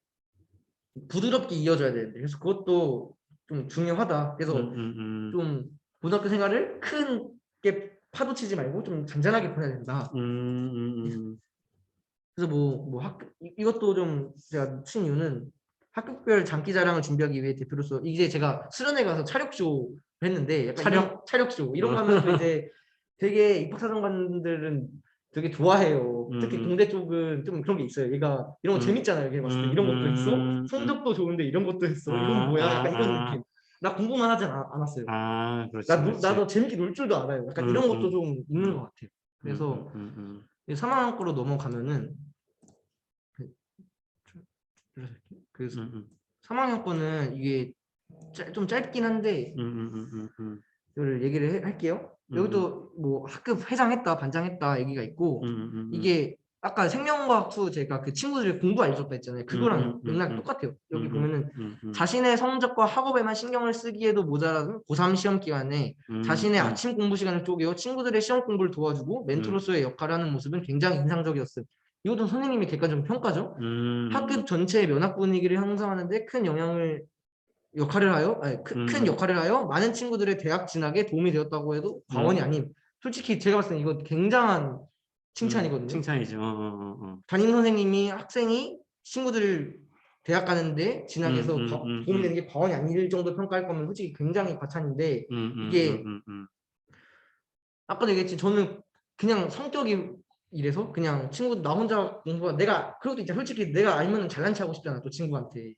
부드럽게 이어져야 되는데 그래서 그것도 좀 중요하다. 그래서 좀 고등학교 생활을 크게 파도치지 말고 좀 잔잔하게 보내야 된다. 그래서 이것도 좀 제가 친 이유는 학급별 장기자랑을 준비하기 위해 대표로서 이제 제가 수련회 가서 차력쇼 했는데 약간 차력쇼 이런 거 하면 또 이제 되게 입학사정관들은 되게 좋아해요. 특히 공대 쪽은 좀 그런 게 있어요. 얘가 이런 거 재밌잖아요. 걔 봤을 때 이런 것도 했어. 성적도 좋은데 이런 것도 했어. 이건 뭐야? 약간 이런 느낌. 나 공부만 하진 않았어요. 그렇지. 나도 재밌게 놀 줄도 알아요. 약간 이런 것도 좀 있는 것 같아요. 그래서 3학년 거로 넘어가면은 그래서 3학년 거는 이게 좀 짧긴 한데 이걸 얘기를 할게요. 여기도 뭐 학급 회장했다, 반장했다 얘기가 있고 이게 아까 생명과학 투 제가 그 친구들이 공부 알려줬다 했잖아요. 그거랑 맥락이 똑같아요. 여기 보면은 자신의 성적과 학업에만 신경을 쓰기에도 모자라는 고3 시험 기간에 자신의 아침 공부 시간을 쪼개어 친구들의 시험 공부를 도와주고 멘토로서의 역할을 하는 모습은 굉장히 인상적이었어요. 이것도 선생님이 객관적인 평가죠. 학급 전체의 면학 분위기를 형성하는 데 큰 역할을 하여 많은 친구들의 대학 진학에 도움이 되었다고 해도 과언이 아님. 솔직히 제가 봤을 때 이거 굉장한 칭찬이거든요. 칭찬이죠. 담임 선생님이 학생이 친구들을 대학 가는데 진학해서 도움이 되는 게 과언이 아닐 정도 평가할 거면 솔직히 굉장히 과찬인데 이게 아까도 얘기했지 저는 그냥 성격이 이래서 그냥 친구 나 혼자 공부가 내가 그것도 있잖아. 솔직히 내가 알면 잘난 체 하고 싶잖아 또 친구한테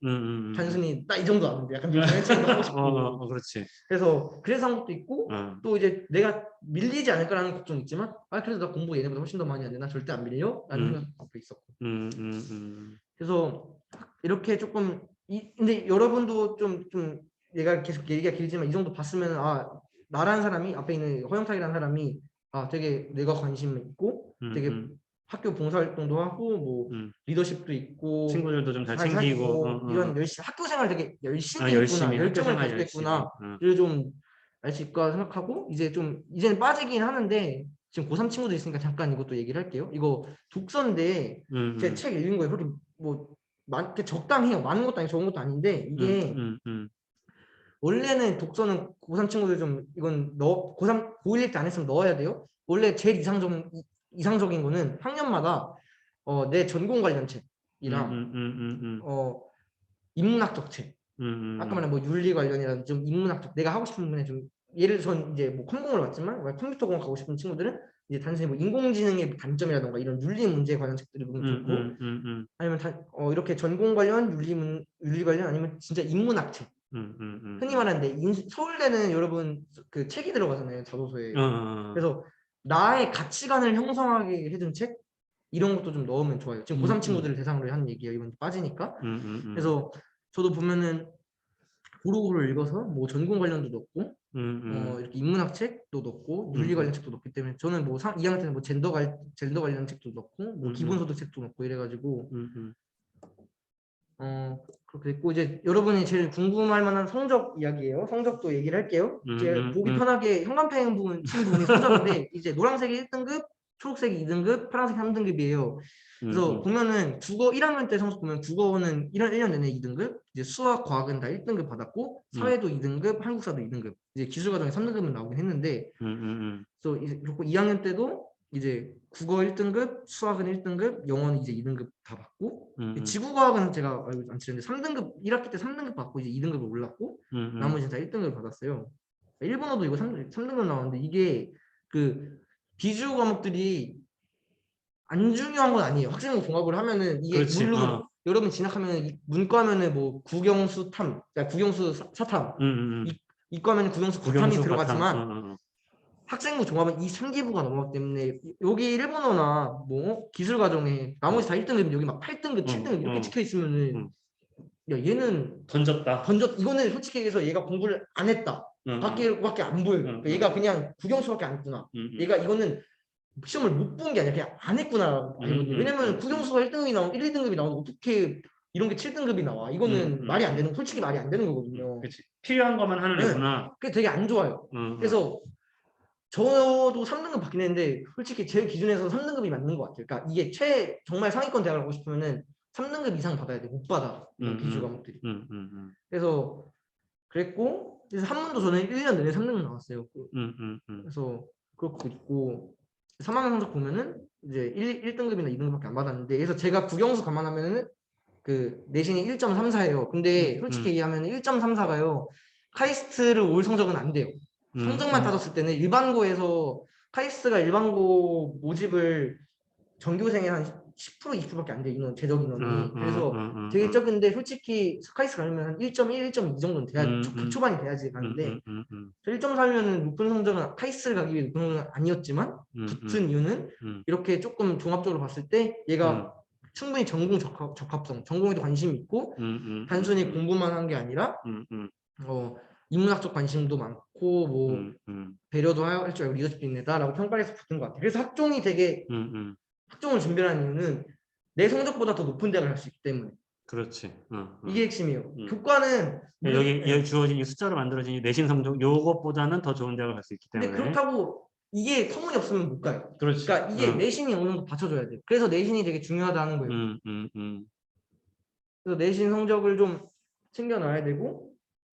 단순히 나 이 정도 아는데 약간 잘난 체도 하고 싶고 그렇지. 그래서 한 것도 있고 또 이제 내가 밀리지 않을까라는 걱정이 있지만 그래도 나 공부 얘네보다 훨씬 더 많이 하는데 나 절대 안 밀려? 라는 생각도 있었고 그래서 이렇게 조금 근데 여러분도 좀 얘가 계속 얘기가 길지만 이 정도 봤으면 나라는 사람이 앞에 있는 허영탁이라는 사람이 되게 내가 관심 있고 되게 학교 봉사활동도 하고 뭐 리더십도 있고 친구들도 좀 잘 챙기고 이런 학교 생활 되게 열심히 했구나 열정을 가지고 했구나를 좀 알 수 있까 생각하고 이제는 빠지긴 하는데 지금 고3 친구들 있으니까 잠깐 이것도 얘기를 할게요. 이거 독서인데 제 책 읽은 거예요. 그렇게 뭐 적당해요. 많은 것도 아니고 적은 것도 아닌데 이게 원래는 독서는 고3 친구들 좀 이건 고3 고1 때 안 했으면 넣어야 돼요. 원래 제일 이상적인 거는 학년마다 내 전공 관련 책이랑 인문학적 책, 아까 말한 뭐 윤리 관련이라든지 좀 인문학적 내가 하고 싶은 분야 좀 예를 들어 전 이제 뭐 컴공을 왔지만 컴퓨터 공학 하고 싶은 친구들은 이제 단순히 뭐 인공지능의 단점이라든가 이런 윤리 문제에 관한 책들을 보면 좋고 아니면 이렇게 전공 관련 윤리 관련 아니면 진짜 인문학 책 흔히 말하는데 서울대는 여러분 그 책이 들어가잖아요 자소서에. 그래서 나의 가치관을 형성하게 해준 책 이런 것도 좀 넣으면 좋아요. 지금 고3 친구들을 대상으로 하는 얘기예요. 이건 빠지니까. 그래서 저도 보면은 고루고루 읽어서 뭐 전공 관련도 넣고 이렇게 인문학 책도 넣고 윤리 관련 책도 넣기 때문에 저는 뭐 2학년 때는 뭐 젠더 관련 책도 넣고 뭐 기본소득 책도 넣고 이래가지고 그렇게 됐고 이제 여러분이 제일 궁금할 만한 성적 이야기예요. 성적도 얘기를 할게요. 이제 보기 편하게 형광펜 친 부분이 성적인데 이제 노란색이 1등급, 초록색이 2등급, 파란색이 3등급이에요. 그래서 보면은 국어 1학년 때 성적 보면 국어는 1년 내내 2등급, 이제 수학, 과학은 다 1등급 받았고 사회도 2등급, 한국사도 2등급, 이제 기술과정에 3등급은 나오긴 했는데 그래서 이제 그리고 2학년 때도 이제 국어 1등급, 수학은 1등급, 영어는 이제 2등급 다 받고 지구과학은 제가 알고 안 치는데 3등급 1학기 때 3등급 받고 이제 2등급을 올랐고 나머지는 다 1등급을 받았어요. 일본어도 이거 3등급 나왔는데 이게 그 비주어 과목들이 안 중요한 건 아니에요. 학생부 종합을 하면은 이게 그렇지. 물론 여러분 진학하면 문과면은 뭐 국영수 탐, 그러니까 국영수 사탐, 이과면 국영수 과탐이 들어가지만 학생부 종합은 이 3기부가 넘어가기 때문에 여기 일본어나 뭐 기술 과정에 나머지 다 1등급 여기 막 8등급, 7등급 이렇게 찍혀 있으면은 야 얘는 던졌다. 이거는 솔직히 얘기해서 얘가 공부를 안 했다. 밖에 안 보여요. 그러니까 얘가 그냥 국영수밖에 안 했구나. 얘가 이거는 시험을 못 본 게 아니라 그냥 안 했구나라고 알거든요. 왜냐면 국영수가 1등급이 나오면 1, 2등급이 나오면 어떻게 이런 게 7등급이 나와. 이거는 말이 안 되는 솔직히 말이 안 되는 거거든요. 그치. 필요한 것만 하는 애구나. 그게 되게 안 좋아요. 그래서 저도 3등급 받긴 했는데 솔직히 제 기준에서 3등급이 맞는 것 같아요. 그러니까 이게 정말 상위권 대학을 가고 싶으면은 3등급 이상 받아야 돼. 못 받아. 비주 과목들이. 그래서 그랬고 그래서 한문도 저는 1년 내내 3등급 나왔어요. 그래서 그렇고 있고 3학년 성적 보면은 이제 1등급이나 2등급밖에 안 받았는데 그래서 제가 국영수 감안하면은 그 내신이 1.34예요. 근데 솔직히 얘기하면 1.34가요. 카이스트를 올 성적은 안 돼요. 성적만 따졌을 때는 일반고에서 카이스트가 일반고 모집을 전교생의 한 10% 20%밖에 안 돼 인원 재적 인원이. 그래서 되게 적은데 솔직히 카이스트 가려면 한 1.1, 1.2 정도는 돼야 초반이 돼야지 가는데 저 1.4면은 높은 성적은 카이스트를 가기 위해 높은 성적은 아니었지만 붙은 이유는 이렇게 조금 종합적으로 봤을 때 얘가 충분히 전공 적합성, 전공에도 관심이 있고 단순히 공부만 한 게 아니라 인문학적 관심도 많고 뭐 배려도 할 줄 알고 리더십도 있는 애다라고 평가를 해서 붙은 것 같아요. 그래서 학종을 준비하는 이유는 내 성적보다 더 높은 대학을 갈 수 있기 때문에. 그렇지. 이게 핵심이에요. 교과는 여기 주어진 이 숫자로 만들어진 이 내신 성적 요것보다는 더 좋은 대학을 갈 수 있기 때문에. 근데 그렇다고 이게 터무니 없으면 못 가요. 그렇지. 그러니까 이게 내신이 어느 정도 받쳐줘야 돼요. 그래서 내신이 되게 중요하다는 거예요. 그래서 내신 성적을 좀 챙겨놔야 되고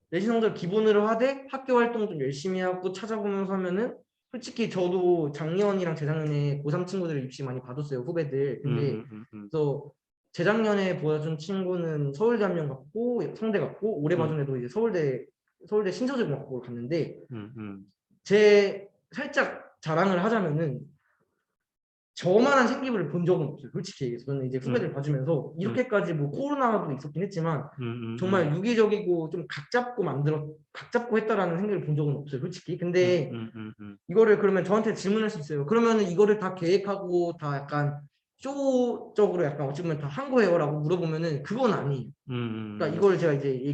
내신 성적 기본으로 하되 학교 활동 좀 열심히 하고 찾아보면서 하면은 솔직히 저도 작년이랑 재작년에 고3 친구들 입시 많이 봐줬어요. 후배들. 근데 그래서 재작년에 보여준 친구는 서울대 한 명 갔고 상대 갔고 올해 봐준 애도 이제 서울대 신서재공학국을 갔는데 제 살짝 자랑을 하자면은 저만한 생기부를 본 적은 없어요. 솔직히 얘기해서 저는 이제 후배들 봐주면서 이렇게까지 뭐 코로나도 있었긴 했지만 정말 유기적이고 좀 각 잡고 했다라는 생각을 본 적은 없어요. 솔직히. 근데 이거를 그러면 저한테 질문할 수 있어요. 그러면 이거를 다 계획하고 다 약간 쇼적으로 약간 어찌 보면 다 한 거예요라고 물어보면은 그건 아니에요. 그러니까 이걸 제가 이제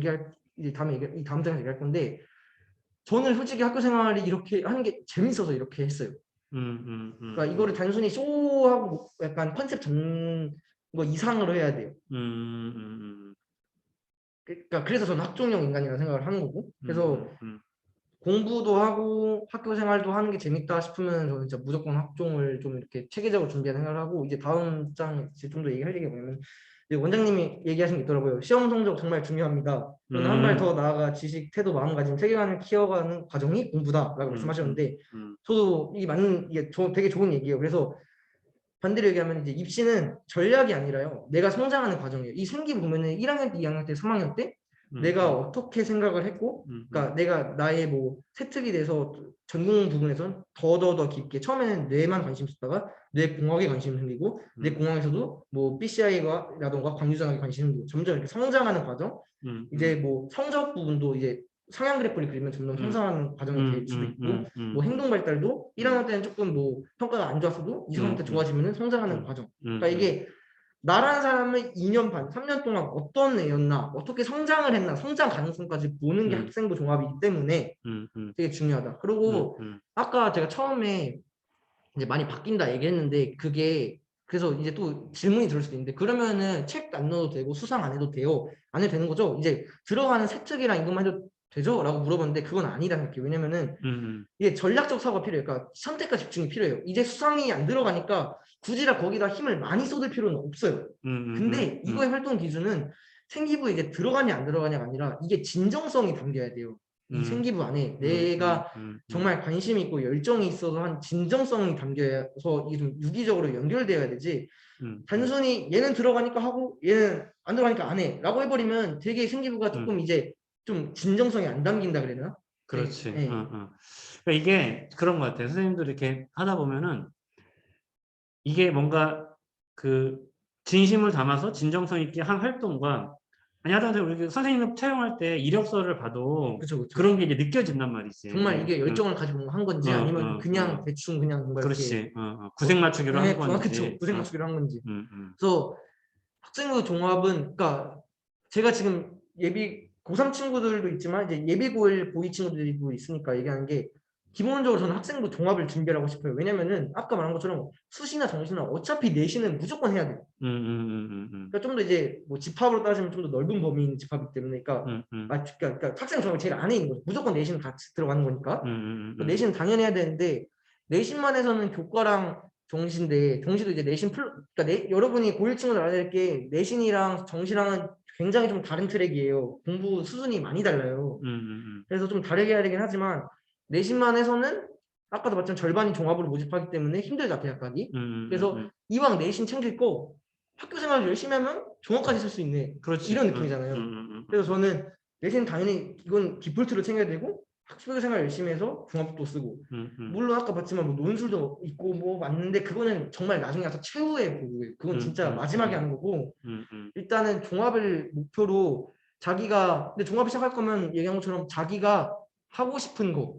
다음 장에서 얘기할 건데 저는 솔직히 학교 생활이 이렇게 하는 게 재밌어서 이렇게 했어요. 그러니까 이거를 단순히 쇼하고 약간 컨셉 잡는 거 이상으로 해야 돼요. 그러니까 그래서 저는 학종형 인간이라고 생각을 하는 거고. 그래서 공부도 하고 학교 생활도 하는 게 재밌다 싶으면 저는 진짜 무조건 학종을 좀 이렇게 체계적으로 준비하는 생각을 하고 이제 다음 장 좀 더 얘기할 얘기가 뭐냐면 원장님이 얘기하신 게 있더라고요. 시험 성적 정말 중요합니다. 그러나 한 발 더 나아가 지식, 태도, 마음가짐, 세계관을 키워가는 과정이 공부다라고 말씀하셨는데 저도 이 맞는 이게 되게 좋은 얘기예요. 그래서 반대로 얘기하면 이제 입시는 전략이 아니라요. 내가 성장하는 과정이에요. 이 생기 보면은 1학년 때, 2학년 때, 3학년 때 내가 어떻게 생각을 했고, 그러니까 내가 나의 뭐 세특이 돼서 전공 부분에선 더 깊게 처음에는 뇌만 관심 있었다가 뇌 공학에 관심이 생기고 뇌 공학에서도 뭐 BCI라던가 광유전학에 관심이 생기고 점점 이렇게 성장하는 과정. 이제 뭐 성적 부분도 이제 상향 그래프를 그리면 점점 성장하는 과정이 될 수도 있고 뭐 행동 발달도 1학년 때는 조금 뭐 평가가 안 좋았어도 2, 3학년 때 좋아지면 성장하는 과정. 그러니까 이게 나라는 사람은 2년 반, 3년 동안 어떤 애였나, 어떻게 성장을 했나, 성장 가능성까지 보는 게 학생부 종합이기 때문에 되게 중요하다. 그리고 아까 제가 처음에 이제 많이 바뀐다 얘기했는데 그게 그래서 이제 또 질문이 들을 수도 있는데 그러면은 책 안 넣어도 되고 수상 안 해도 돼요? 안 해도 되는 거죠? 이제 들어가는 세특이랑 이것만 해도 되죠? 라고 물어봤는데 그건 아니라는 생각해요. 왜냐면은 이게 전략적 사고가 필요해요. 그러니까 선택과 집중이 필요해요. 이제 수상이 안 들어가니까 굳이라 거기다 힘을 많이 쏟을 필요는 없어요. 근데 이거의 활동 기준은 생기부에 이제 들어가냐 안 들어가냐가 아니라 이게 진정성이 담겨야 돼요. 이 생기부 안에 내가 정말 관심이 있고 열정이 있어서 한 진정성이 담겨서 이게 좀 유기적으로 연결되어야 되지 단순히 얘는 들어가니까 하고 얘는 안 들어가니까 안 해 라고 해버리면 되게 생기부가 조금 이제 좀 진정성이 안 담긴다 그래야 되나? 그렇지. 네. 그러니까 이게 그런 것 같아요. 선생님들이 이렇게 하다 보면은 이게 뭔가 그 진심을 담아서 진정성 있게 한 활동과 아니 하다못해 우리 선생님 채용할 때 이력서를 봐도 그쵸. 그런 게 이제 느껴진단 말이지. 정말 이게 열정을 가지고 한 건지 아니면 그냥 대충 그냥 뭔가 이렇게 그렇지. 구색 맞추기로 한 건지. 그쵸. 구색 맞추기로 한 건지. 그래서 학생부 종합은 그러니까 제가 지금 예비 고3 친구들도 있지만 이제 예비 고1 고2 친구들도 있으니까 얘기하는 게 기본적으로 저는 학생부 종합을 준비하고 싶어요. 왜냐면은 아까 말한 것처럼 수시나 정시나 어차피 내신은 무조건 해야 돼요. 그러니까 좀 더 이제 뭐 집합으로 따지면 좀 더 넓은 범위인 집합이기 때문에 그러니까 학생 종합이 제일 안에 있는 거죠. 무조건 내신 같이 들어가는 거니까. 내신 당연히 해야 되는데 내신만 해서는 교과랑 정시인데 정시도 이제 내신 그러니까 여러분이 고1 친구들 알아야 될 게 내신이랑 정시랑은 굉장히 좀 다른 트랙이에요. 공부 수준이 많이 달라요. 그래서 좀 다르게 해야 되긴 하지만 내신만 해서는 아까도 봤지만 절반이 종합으로 모집하기 때문에 힘들다 대학가기. 그래서 이왕 내신 챙길 거 학교 생활 열심히 하면 종합까지 쓸 수 있네. 그렇지. 이런 느낌이잖아요. 그래서 저는 내신 당연히 이건 디폴트로 챙겨야 되고 학교 생활 열심히 해서 종합도 쓰고 물론 아까 봤지만 뭐 논술도 있고 뭐 맞는데 그거는 정말 나중에 가서 최후의 보고예요. 그건 진짜 마지막에 하는 거고 일단은 종합을 목표로 자기가 근데 종합을 시작할 거면 얘기한 것처럼 자기가 하고 싶은 거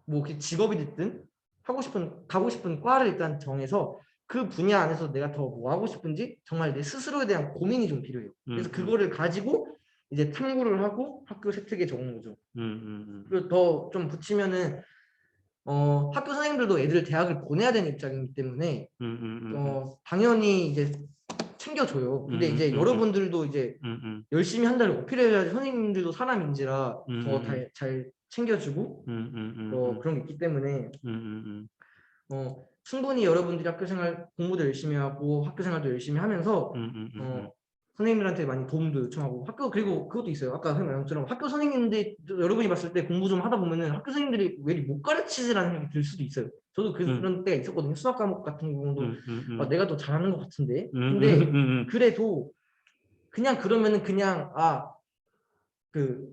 뭐 직업이 됐든 가고 싶은 과를 일단 정해서 그 분야 안에서 내가 더 뭐 하고 싶은지 정말 내 스스로에 대한 고민이 좀 필요해요. 그래서 그거를 가지고 이제 탐구를 하고 학교 세특에 적는 거죠. 그리고 더 좀 붙이면은 학교 선생님들도 애들 대학을 보내야 되는 입장이기 때문에 당연히 이제 챙겨줘요. 근데 이제 여러분들도 이제 열심히 한다를 어필해야지 선생님들도 사람인지라 더 잘 챙겨주고 그런 게 있기 때문에 충분히 여러분들이 학교 생활 공부도 열심히 하고 학교 생활도 열심히 하면서 선생님들한테 많이 도움도 요청하고 그리고 그것도 있어요. 아까 선생님 말씀처럼 학교 선생님들 여러분이 봤을 때 공부 좀 하다 보면은 학교 선생님들이 왜 못 가르치지라는 생각이 들 수도 있어요. 저도 그런 때가 있었거든요. 수학 과목 같은 경우도 내가 더 잘하는 것 같은데 근데 그래도 그냥 그러면은 그냥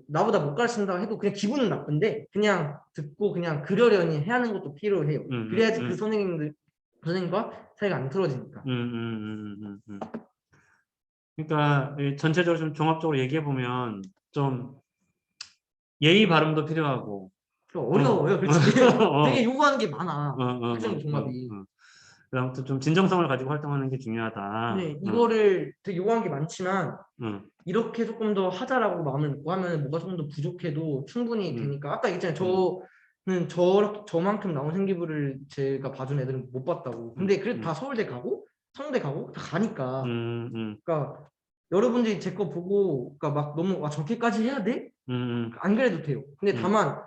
나보다 못 가르친다 해도 그냥 기분은 나쁜데 그냥 듣고 그냥 그러려니 해야 하는 것도 필요해요. 그래야지 그 선생님과 사이가 안 틀어지니까. 그러니까 전체적으로 좀 종합적으로 얘기해 보면 좀 예의 발음도 필요하고 어려워요, 솔직히. 되게 요구하는 게 많아. 학생부 종합이. 아무튼 좀 진정성을 가지고 활동하는 게 중요하다. 네, 이거를 되게 요구하는 게 많지만 이렇게 조금 더 하자라고 마음을 먹고 하면 뭐가 조금 더 부족해도 충분히 되니까 아까 얘기했잖아요. 저는 저만큼 나온 생기부를 제가 봐준 애들은 못 봤다고. 근데 그래도 다 서울대 가고 성대 가고 다 가니까. 그러니까 여러분들이 제 거 보고 그러니까 막 너무 저렇게까지 해야 돼? 안 그래도 돼요. 근데 다만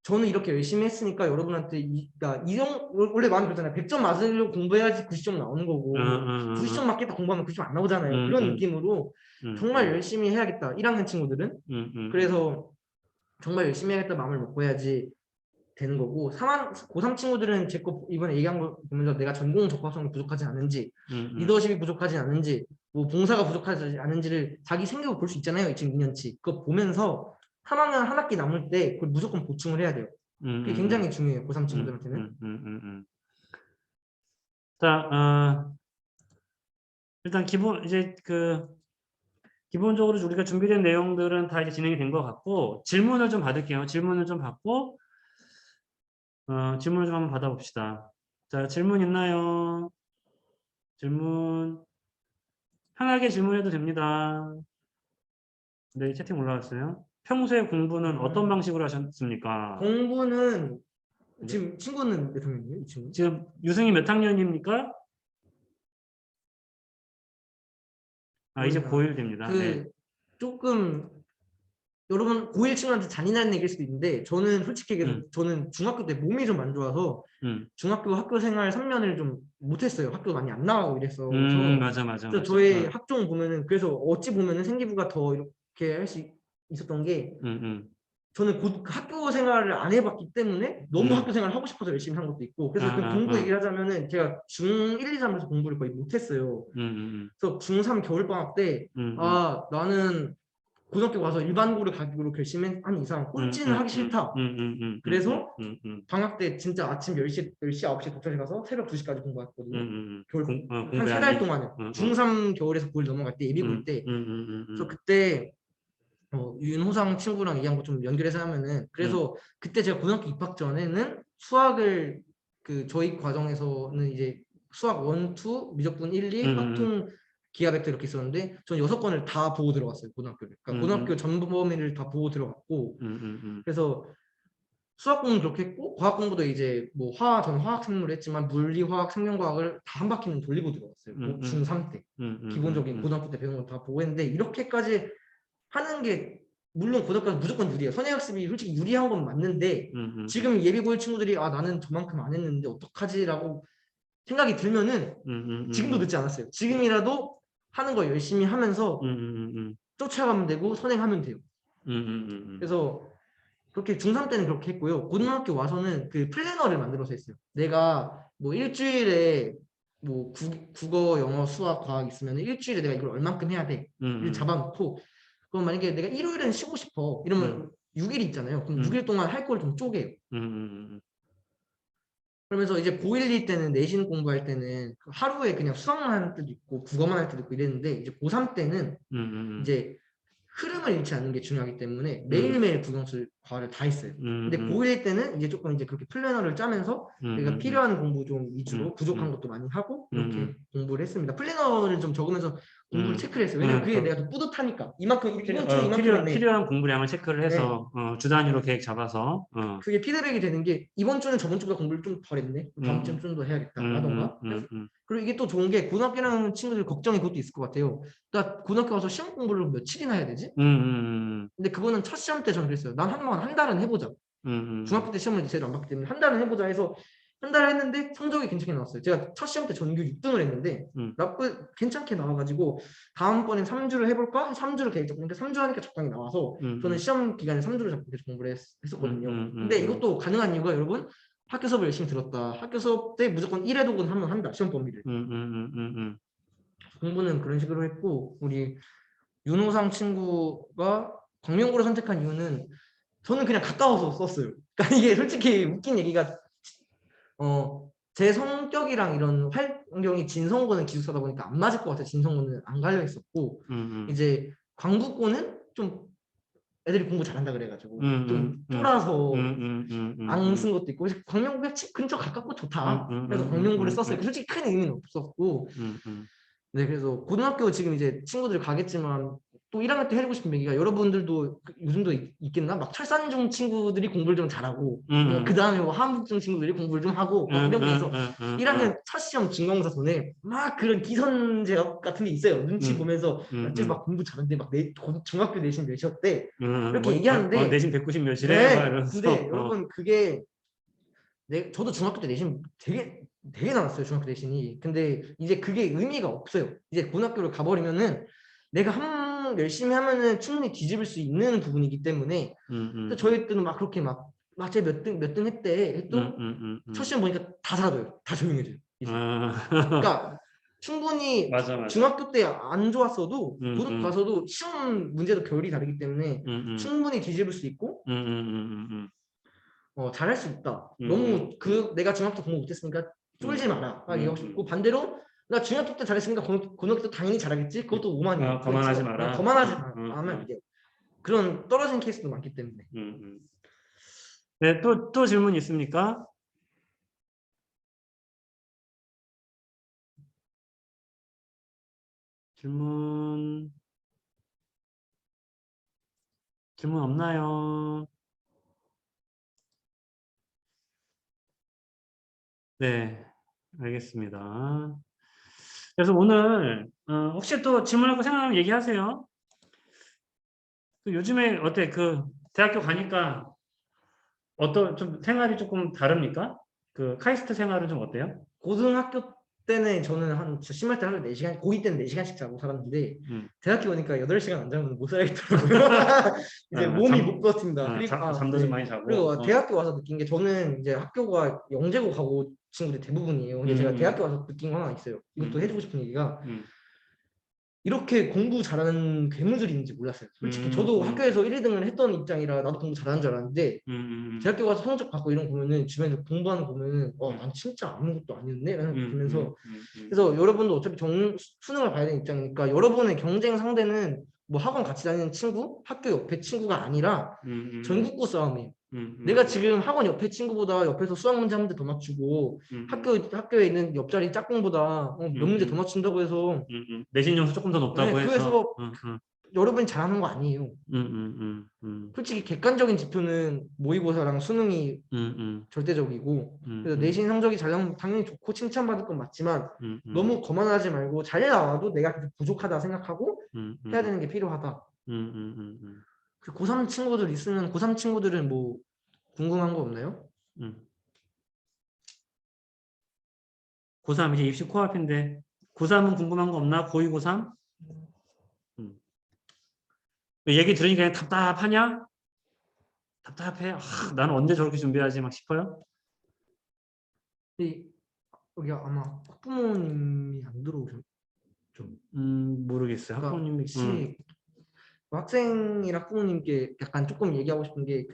저는 이렇게 열심히 했으니까 여러분한테 그러니까 원래 마음이 그렇잖아요. 100점 맞으려고 공부해야지 90점 나오는 거고 90점 맞겠다 공부하면 90점 안 나오잖아요. 그런 느낌으로 정말 열심히 해야겠다. 1학년 친구들은 그래서 정말 열심히 해야겠다 마음을 먹고 해야지 되는 거고 고3 친구들은 제 거 이번에 얘기한 거 보면서 내가 전공 적합성이 부족하지 않은지 리더십이 부족하지 않은지 뭐 봉사가 부족하지 않은지를 자기 생각을 볼 수 있잖아요. 지금 2년치 그거 보면서 3학년 한 학기 남을 때 그걸 무조건 보충을 해야 돼요. 그게 굉장히 중요해요. 고3 친구들한테는. 자, 일단 기본적으로 우리가 준비된 내용들은 다 이제 진행이 된 것 같고 질문을 좀 받을게요. 질문을 좀 받고 질문을 좀 한번 받아봅시다. 자, 질문 있나요? 질문 편하게 질문해도 됩니다. 네, 채팅 올라왔어요. 평소에 공부는 어떤 방식으로 하셨습니까? 공부는 지금 친구는 몇 학년이에요? 이 친구? 지금 유승이 몇 학년입니까? 이제 고1 됩니다. 네. 조금 여러분 고1 친구한테 잔인한 얘기일 수도 있는데 저는 솔직히 얘기해서 저는 중학교 때 몸이 좀 안 좋아서 중학교 학교 생활 3년을 좀 못했어요. 학교 많이 안 나가고 이랬어. 맞아. 그래서 저의 학종 보면은 그래서 어찌 보면은 생기부가 더 이렇게 할 수 있었던 게 저는 학교 생활을 안 해봤기 때문에 너무 학교 생활을 하고 싶어서 열심히 한 것도 있고 그래서 공부 얘기를 하자면은 제가 중1, 2, 3에서 공부를 거의 못했어요. 그래서 중3 겨울방학 때 나는 고등학교 가서 일반고를 가기로 결심한 이상 꼴찌는 하기 싫다. 그래서 방학 때 진짜 아침 10시 9시 독서실 가서 새벽 2시까지 공부했거든요. 한 3달 동안요. 중3 겨울에서 고1 넘어갈 때 예비고일 때. 그래서 그때 윤호상 친구랑 얘기한 거 좀 연결해서 하면은 그래서 그때 제가 고등학교 입학 전에는 수학을 저희 과정에서는 이제 수학 1, 2, 미적분 1, 2, 확통 기하 벡터 이렇게 있었는데 저는 6권을 다 보고 들어갔어요. 고등학교를. 그러니까 고등학교 전부 범위를 다 보고 들어갔고 그래서 수학 공부 그렇게 했고 과학 공부도 이제 뭐 저는 화학 생물을 했지만 물리, 화학, 생명과학을 다 한 바퀴는 돌리고 들어갔어요. 중3 때. 기본적인 고등학교 때 배운 거 다 보고 했는데 이렇게까지 하는 게 물론 고등학교는 무조건 유리해요. 선행학습이 솔직히 유리한 건 맞는데 지금 예비고일 친구들이 나는 저만큼 안 했는데 어떡하지라고 생각이 들면은 지금도 늦지 않았어요. 지금이라도 하는 거 열심히 하면서 쫓아가면 되고 선행하면 돼요. 그래서 그렇게 중3 때는 그렇게 했고요. 고등학교 와서는 그 플래너를 만들어서 했어요. 내가 뭐 일주일에 뭐 국어, 영어, 수학, 과학 있으면 일주일에 내가 이걸 얼만큼 해야 돼. 이를 잡아놓고 그럼 만약에 내가 일요일은 쉬고 싶어. 이러면 6일 있잖아요. 그럼 6일 동안 할 걸 좀 쪼개요. 그러면서 이제 고1, 2 때는 내신 공부할 때는 하루에 그냥 수학만 할 때도 있고 국어만 할 때도 있고 이랬는데 이제 고3 때는 이제 흐름을 잃지 않는 게 중요하기 때문에 매일매일 국영수 과를 다 했어요. 근데 고1 때는 이제 조금 이제 그렇게 플래너를 짜면서 내가 필요한 공부 좀 위주로 부족한 것도 많이 하고 이렇게 공부를 했습니다. 플래너를 좀 적으면서 공부를 체크를 했어요. 왜냐면 그게 내가 더 뿌듯하니까 이만큼 이번 주에 이만큼 했네. 필요한 공부량을 체크를 해서 주 단위로 계획 잡아서 그게 피드백이 되는 게 이번 주는 저번 주보다 공부를 좀 덜 했네. 다음 주는 좀 더 해야겠다 라던가. 그리고 이게 또 좋은 게 고등학교 나오는 친구들 걱정이 그것도 있을 것 같아요. 나 고등학교 와서 시험 공부를 며칠이나 해야 되지? 근데 그거는 첫 시험 때 저는 그랬어요. 난 한 달은 해보자. 중학교 때 시험을 제대로 안 봤기 때문에 한 달은 해보자 해서 한 달 했는데 성적이 괜찮게 나왔어요. 제가 첫 시험 때 전교 6등을 했는데 괜찮게 나와가지고 다음번엔 3주를 해볼까? 3주를 계획 잡고 3주 하니까 적당히 나와서 저는 시험 기간에 3주를 잡고 계속 공부를 했었거든요. 근데 이것도 가능한 이유가 여러분 학교 수업을 열심히 들었다. 학교 수업 때 무조건 1회 독은 하면 한다. 시험 범위를. 공부는 그런 식으로 했고 우리 윤호상 친구가 광명고를 선택한 이유는 저는 그냥 가까워서 썼어요. 그러니까 이게 솔직히 웃긴 얘기가 제 성격이랑 이런 환경이 진성고는 기숙사다 보니까 안 맞을 것 같아요. 진성고는 안 갈려 있었고 이제 광부고는 좀 애들이 공부 잘한다 그래가지고 좀 쫄아서 안 쓴 것도 있고 그래서 광명고가 집 근처 가깝고 좋다. 그래서 광명고를 썼어요. 솔직히 큰 의미는 없었고 네 그래서 고등학교 지금 이제 친구들이 가겠지만 또 1학년 때 해주고 싶은 얘기가 여러분들도 요즘도 있겠나? 막 철산중 친구들이 공부를 좀 잘하고 그 다음에 뭐 한북중 친구들이 공부를 좀 하고 막 이렇게 해서 1학년 첫 시험 중간고사 전에 막 그런 기선 제압 같은 게 있어요. 눈치 보면서 막 공부 잘하는데 막 중학교 내신 몇이었대 이렇게 얘기하는데 내신 190 몇이래? 네, 근데 여러분 그게 저도 중학교 때 내신 되게 나왔어요. 중학교 내신이. 근데 이제 그게 의미가 없어요. 이제 고등학교를 가버리면은 내가 열심히 하면은 충분히 뒤집을 수 있는 부분이기 때문에 또 저희 때는 막 그렇게 쟤 몇 등 했대 해도 첫 시험 보니까 다 사라져요. 다 조용해져요. 이제. 그러니까 충분히 맞아. 중학교 때 안 좋았어도 고등학교 가서도 시험 문제도 결이 다르기 때문에 충분히 뒤집을 수 있고 잘할 수 있다. 너무 내가 중학교 공부 못했으니까 쫄지 마라. 이러고 싶고 반대로 나 중학교 때 잘했으니까 고등학교 때 당연히 잘하겠지. 그것도 오만이에요. 거만하지 마라. 거만하지 마라. 하면 이제 그런 떨어진 케이스도 많기 때문에. 네, 또 질문 있습니까? 질문 없나요? 네, 알겠습니다. 그래서 오늘 혹시 또 질문하고 생각나면 얘기하세요. 요즘에 어때? 대학교 가니까 좀 생활이 조금 다릅니까? 카이스트 생활은 좀 어때요? 고등학교 때는 저는 심할 때 하루에 4시간, 고2 때는 4시간씩 자고 살았는데 대학교 오니까 8시간 안 자면 못 살겠더라고요. 이제 몸이 못 버틴다. 그리고 잠도 좀 많이 자고. 그리고 대학교 와서 느낀 게 저는 이제 학교가 영재고 가고 친구들이 대부분이에요. 근데 제가 대학교 와서 느낀 거 하나 있어요. 이것도 해주고 싶은 얘기가 이렇게 공부 잘하는 괴물들이 있는지 몰랐어요. 솔직히 저도 학교에서 1, 2등을 했던 입장이라 나도 공부 잘하는 줄 알았는데 대학교 가서 성적 받고 이런 거 보면은 주변에서 공부하는 거 보면은 난 진짜 아무것도 아니었네 라는 거 보면서 그래서 여러분도 어차피 수능을 봐야 되는 입장이니까 여러분의 경쟁 상대는 뭐 학원 같이 다니는 친구, 학교 옆에 친구가 아니라 전국구 싸움이에요. 내가 지금 학원 옆에 친구보다 옆에서 수학 문제 한 문제 더 맞추고 학교에 있는 옆자리 짝꿍보다 몇 문제 더 맞춘다고 해서 내신 점수 조금 더 높다고 해서 그래서 여러분이 잘하는 거 아니에요. 솔직히 객관적인 지표는 모의고사랑 수능이 절대적이고 그래서 내신 성적이 잘 나오면 당연히 좋고 칭찬받을 건 맞지만 너무 거만하지 말고 잘 나와도 내가 계속 부족하다 생각하고 해야 되는 게 필요하다. 그 고3 친구들 있으면 고3 친구들은 뭐 궁금한 거 없나요? 고3 이제 입시 코앞인데 고3은 궁금한 거 없나? 고2, 고3? 얘기 들으니까 그냥 답답하냐? 답답해? 나는 언제 저렇게 준비하지? 막 싶어요? 여기 아마 학부모님이 안 들어오셨죠? 모르겠어요. 그러니까 학부모님이 혹시 학생이랑 학부모님께 약간 조금 얘기하고 싶은 게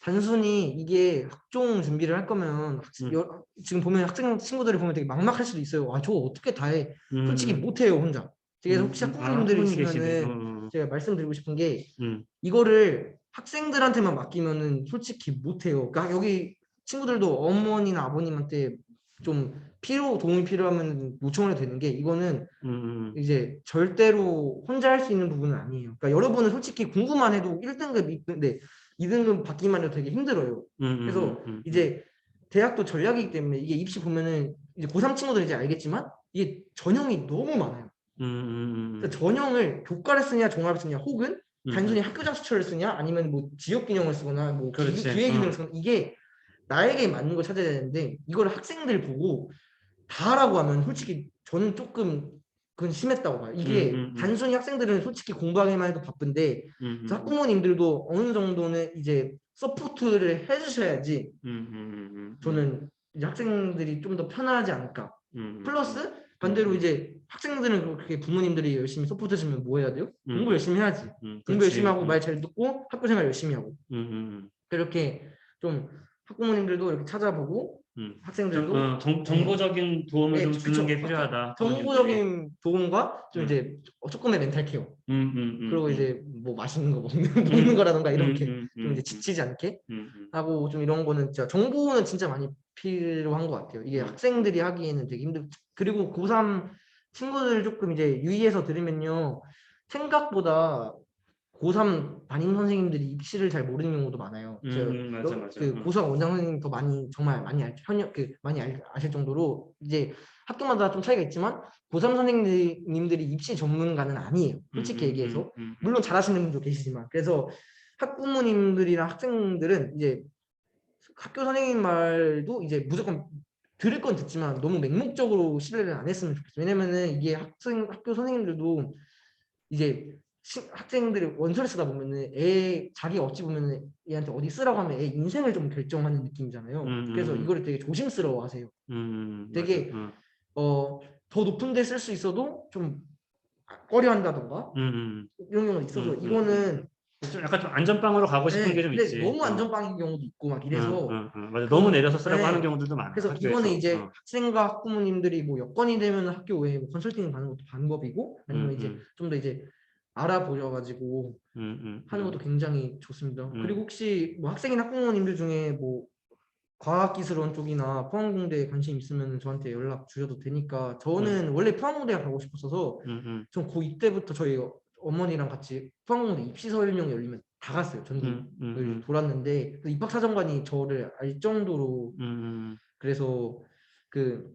단순히 이게 학종 준비를 할 거면 지금 보면 학생 친구들을 보면 되게 막막할 수도 있어요. 저거 어떻게 다 해? 솔직히 못해요 혼자. 그래서 혹시 학부모님들이 있으면은 제가 말씀드리고 싶은 게 이거를 학생들한테만 맡기면은 솔직히 못해요. 그러니까 여기 친구들도 어머니나 아버님한테 좀 도움이 필요하면 요청을 해도 되는 게 이거는 이제 절대로 혼자 할 수 있는 부분은 아니에요. 그러니까 여러분은 솔직히 공부만 해도 1등급, 2등급 받기만 해도 되게 힘들어요. 그래서 이제 대학도 전략이기 때문에 이게 입시 보면은 이제 고3 친구들 이제 알겠지만 이게 전형이 너무 많아요. 그러니까 전형을 교과를 쓰냐 종합을 쓰냐 혹은 단순히 학교장 수철을 쓰냐 아니면 뭐 지역 균형을 쓰거나 뭐 기회 균형을 쓰거나 이게 나에게 맞는 걸 찾아야 되는데 이걸 학생들 보고 다 하라고 하면 솔직히 저는 조금 그건 심했다고 봐요. 이게 단순히 학생들은 솔직히 공부하기만 해도 바쁜데 학부모님들도 어느 정도는 이제 서포트를 해주셔야지 저는 이제 학생들이 좀 더 편하지 않을까. 플러스 반대로 이제 학생들은 그렇게 부모님들이 열심히 서포트 해주면 뭐 해야 돼요? 공부 열심히 해야지. 공부 열심히 하고 말 잘 듣고 학교 생활 열심히 하고 그렇게 좀 학부모님들도 이렇게 찾아보고 학생들도 정보적인 도움을 좀 주는 게 필요하다. 정보적인 도움과 좀 이제 조금의 멘탈 케어 그리고 이제 뭐 맛있는 거 먹는 거라던가 이렇게 좀 이제 지치지 않게 하고 좀 이런 거는 진짜 정보는 진짜 많이 필요한 것 같아요. 이게 학생들이 하기에는 되게 힘들고 그리고 고3 친구들 조금 이제 유의해서 들으면요. 생각보다 고3 담임 선생님들이 입시를 잘 모르는 경우도 많아요. 맞아, 맞아. 그 고3 원장 선생님 더 많이 정말 많이 아실 정도로 이제 학교마다 좀 차이가 있지만 고3 선생님들이 입시 전문가는 아니에요. 솔직히 얘기해서 물론 잘하시는 분도 계시지만 그래서 학부모님들이나 학생들은 이제 학교 선생님 말도 이제 무조건 들을 건 듣지만 너무 맹목적으로 신뢰를 안 했으면 좋겠어요. 왜냐면은 이게 학교 선생님들도 이제 학생들이 원서를 쓰다 보면은 자기 어찌 보면은 얘한테 어디 쓰라고 하면 애 인생을 좀 결정하는 느낌이잖아요. 그래서 이거를 되게 조심스러워하세요. 되게 맞아. 더 높은 데 쓸 수 있어도 좀 꺼려한다던가 이런 경우가 있어서 이거는 좀 약간 좀 안전빵으로 가고 싶은 네, 게 좀 근데 있지. 너무 안전빵인 경우도 있고 막 이래서 맞아. 너무 내려서 쓰라고 하는 네. 경우들도 많아. 그래서 학교에서. 이거는 이제 학생과 학부모님들이 뭐 여건이 되면 학교에 뭐 컨설팅 받는 것도 방법이고 아니면 이제 좀 더 이제 알아보셔가지고 하는 것도 굉장히 좋습니다. 그리고 혹시 뭐 학생이나 학부모님들 중에 뭐 과학기술원 쪽이나 포항공대에 관심 있으면 저한테 연락 주셔도 되니까 저는 원래 포항공대에 가고 싶었어서 전 고2 때부터 저희 어머니랑 같이 포항공대 입시 설명이 열리면 다 갔어요. 전국을 돌았는데 그 입학사정관이 저를 알 정도로 그래서 그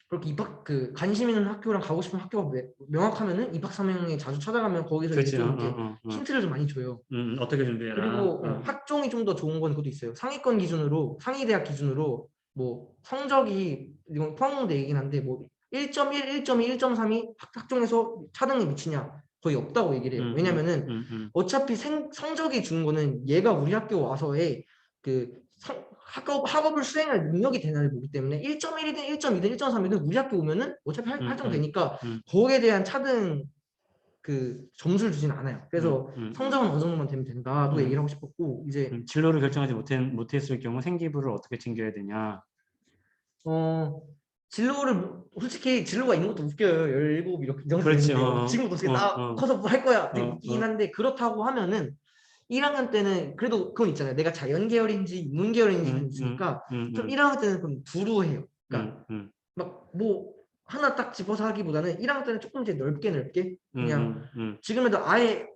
그렇게 관심 있는 학교랑 가고 싶은 학교가 명확하면은 입학 설명회 자주 찾아가면 거기서 이제 그렇지. 좀 이제 힌트를 좀 많이 줘요. 어떻게 준비해라. 그리고 학종이 좀 더 좋은 건 그것도 있어요. 상위권 기준으로 상위 대학 기준으로 뭐 성적이 이건 포항공대 얘기긴 한데 뭐 1.1, 1.2, 1.3이 학종에서 차등이 미치냐 거의 없다고 얘기를 해요. 왜냐면은 어차피 성적이 준 거는 얘가 우리 학교 와서의 그 학업을 수행할 능력이 되나를 보기 때문에 1.1이든 1.2든 1.3이든 우리 학교 오면은 어차피 할정되니까 거기에 대한 차등 그 점수를 주지는 않아요. 그래서 성적은 어느 정도만 되면 된다고 얘기를 하고 싶었고 이제 진로를 결정하지 못했을 경우 생기부를 어떻게 챙겨야 되냐. 진로를 솔직히 진로가 있는 것도 웃겨요. 17 이렇게 정도 그렇지. 되는데 지금부터 어떻게 나 커서 뭐 할 거야 되게 웃기긴 한데 그렇다고 하면은 1학년 때는 그래도 그건 있잖아요. 내가 자연 계열인지 인문 계열인지 있으니까 좀 1학년 때는 좀 두루해요. 그러니까 막 뭐 하나 딱 집어서 하기보다는 1학년 때는 조금 이제 넓게 그냥 지금에도 아예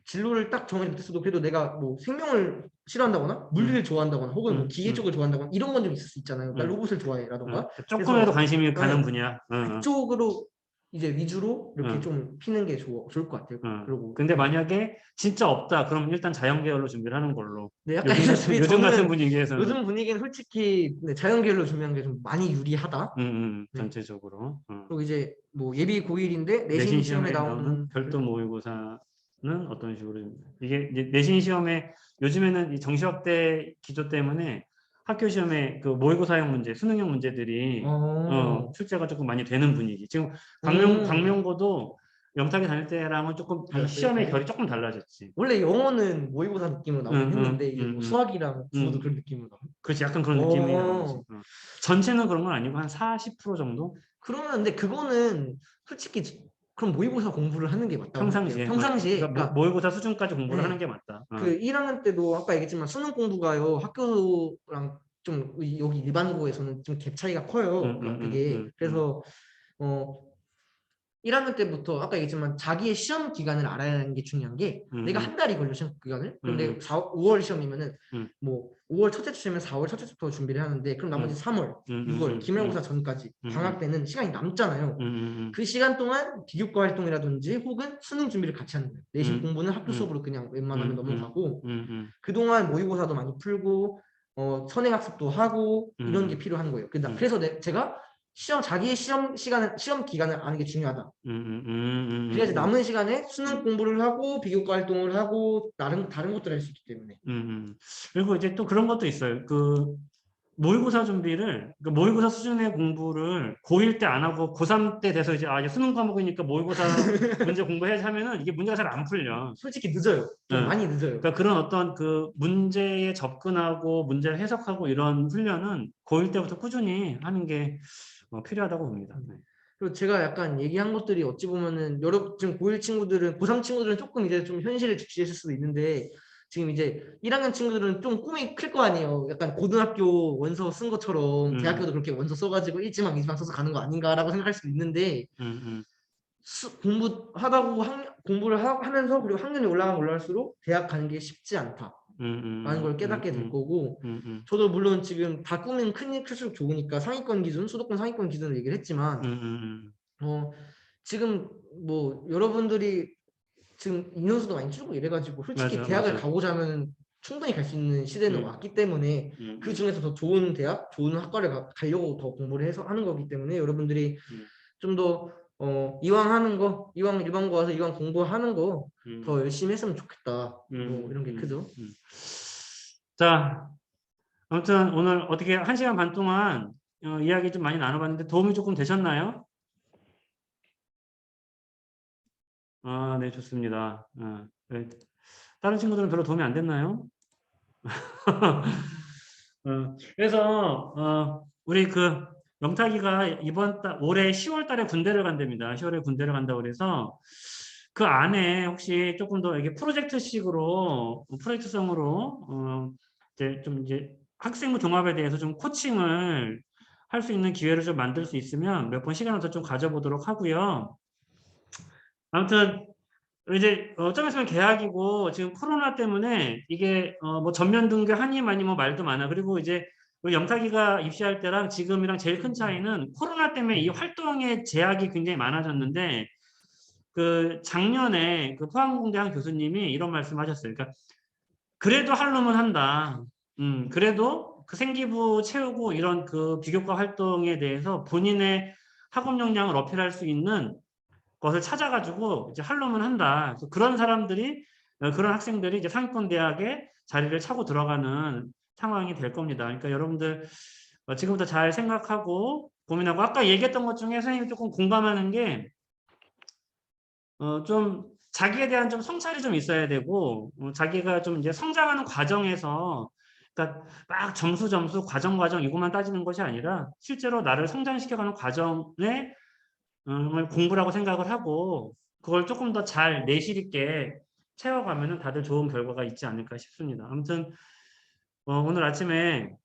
진로를 딱 정하지 못했어도 그래도 내가 뭐 생명을 싫어한다거나 물리를 좋아한다거나 혹은 뭐 기계 쪽을 좋아한다거나 이런 건 좀 있을 수 있잖아요. 나 로봇을 좋아해라던가 조금이라도 관심이 가는 네, 분야. 그쪽으로 이제 위주로 이렇게 좀 피는 게 좋을 것 같아요. 그리고 근데 만약에 진짜 없다, 그러면 일단 자연 계열로 준비를 하는 걸로. 네, 약간 요즘 같은 분위기에서는. 요즘 분위기는 솔직히 네, 자연 계열로 준비하는 게 좀 많이 유리하다. 네. 전체적으로. 그리고 이제 뭐 예비 고1인데 내신 내신 시험에 시험에 나오는 별도 모의고사는 어떤 식으로 이게 이제 내신 시험에 요즘에는 이 정시학대 기조 때문에 학교 시험에 그 모의고사형 문제, 수능형 문제들이 출제가 조금 많이 되는 분위기. 지금 광명고도 영탁이 다닐 때랑은 조금 이 시험의 결이 조금 달라졌지. 원래 영어는 모의고사 느낌으로 나오긴 했는데 이제 뭐 수학이랑 국어도 그런 느낌으로 나오고. 그렇지, 약간 그런 느낌이 나는 거지. 전체는 그런 건 아니고 한 40% 정도? 그러면 근데 그거는 솔직히 그럼 모의고사 공부를 하는 게 맞다고 평상시에. 평상시에 그러니까 모의고사 수준까지 공부를 하는 게 맞다. 그 1학년 때도 아까 얘기했지만 수능 공부가요 학교랑 좀 여기 일반고에서는 좀 갭 차이가 커요. 그러니까 그게 그래서 1학년 때부터 아까 얘기했지만 자기의 시험 기간을 알아야 하는 게 중요한 게 내가 한 달이 걸려 시험 기간을 그런데 5월 시험이면은 뭐 5월 첫째 주면 4월 첫째 주부터 준비를 하는데 그럼 나머지 3월, 6월 기말고사 전까지 방학 때는 시간이 남잖아요. 그 시간 동안 기교과 활동이라든지 혹은 수능 준비를 같이 하는 거예요. 내신 공부는 학교 수업으로 그냥 웬만하면 넘어가고 그동안 모의고사도 많이 풀고 선행학습도 하고 이런 게 필요한 거예요. 그래서 제가 자기의 시험 기간을 아는 게 중요하다. 그래야지 남은 시간에 수능 공부를 하고 비교과 활동을 하고 다른 것들을 할 수 있기 때문에. 그리고 이제 또 그런 것도 있어요. 그 모의고사 준비를 모의고사 수준의 공부를 고1 때 안 하고 고3 때 돼서 이제 이제 수능 과목이니까 모의고사 문제 공부해야지 하면은 이게 문제가 잘 안 풀려. 솔직히 늦어요. 좀 많이 늦어요. 그러니까 그런 어떤 그 문제에 접근하고 문제를 해석하고 이런 훈련은 고1 때부터 꾸준히 하는 게 필요하다고 봅니다. 그리고 제가 약간 얘기한 것들이 어찌 보면은 지금 고1 친구들은 고3 친구들은 조금 이제 좀 현실을 직시했을 수도 있는데 지금 이제 1학년 친구들은 좀 꿈이 클 거 아니에요. 약간 고등학교 원서 쓴 것처럼 대학교도 그렇게 원서 써가지고 1지망, 2지망 써서 가는 거 아닌가라고 생각할 수도 있는데 공부를 하면서 그리고 학년이 올라가면 올라갈수록 대학 가는 게 쉽지 않다라는 걸 깨닫게 될 거고, 저도 물론 지금 다 꾸면 클수록 좋으니까 상위권 기준, 수도권 상위권 기준을 얘기를 했지만 지금 뭐 여러분들이 지금 인원수도 많이 줄고 이래가지고 솔직히 맞아, 대학을 맞아. 가보자면 충분히 갈 수 있는 시대는 왔기 때문에 그 중에서 더 좋은 대학, 좋은 학과를 가려고 더 공부를 해서 하는 거기 때문에 여러분들이 좀 더 이왕 하는 거, 이왕 일반고 와서 이왕 공부하는 거 더 열심히 했으면 좋겠다. 뭐 이런 게 크죠. 자, 아무튼 오늘 어떻게 1시간 반 동안 이야기 좀 많이 나눠봤는데 도움이 조금 되셨나요? 아, 네, 좋습니다. 네. 다른 친구들은 별로 도움이 안 됐나요? 그래서 우리 그 영탁이가 올해 10월 달에 군대를 간답니다. 10월에 군대를 간다고 그래서 그 안에 혹시 조금 더 이게 프로젝트성으로 이제 학생부 종합에 대해서 좀 코칭을 할 수 있는 기회를 좀 만들 수 있으면 몇 번 시간을 더 좀 가져보도록 하고요. 아무튼 이제 좀 있으면 개학이고 지금 코로나 때문에 이게 뭐 전면 등교 하니 많이 뭐 말도 많아. 그리고 이제 우리 영탁이가 입시할 때랑 지금이랑 제일 큰 차이는 코로나 때문에 이 활동의 제약이 굉장히 많아졌는데 그 작년에 그 포항공대 한 교수님이 이런 말씀하셨어요. 그러니까 그래도 할 놈은 한다. 그래도 그 생기부 채우고 이런 그 비교과 활동에 대해서 본인의 학업 역량을 어필할 수 있는 것을 찾아가지고 이제 할 놈은 한다. 그래서 그런 사람들이 그런 학생들이 이제 상위권 대학에 자리를 차고 들어가는 상황이 될 겁니다. 그러니까 여러분들 지금부터 잘 생각하고 고민하고 아까 얘기했던 것 중에 선생님이 조금 공감하는 게 좀 자기에 대한 좀 성찰이 좀 있어야 되고 자기가 좀 이제 성장하는 과정에서 그러니까 막 점수 과정 이것만 따지는 것이 아니라 실제로 나를 성장시켜가는 과정에 공부라고 생각을 하고 그걸 조금 더 잘 내실 있게 채워가면은 다들 좋은 결과가 있지 않을까 싶습니다. 아무튼 오늘 아침에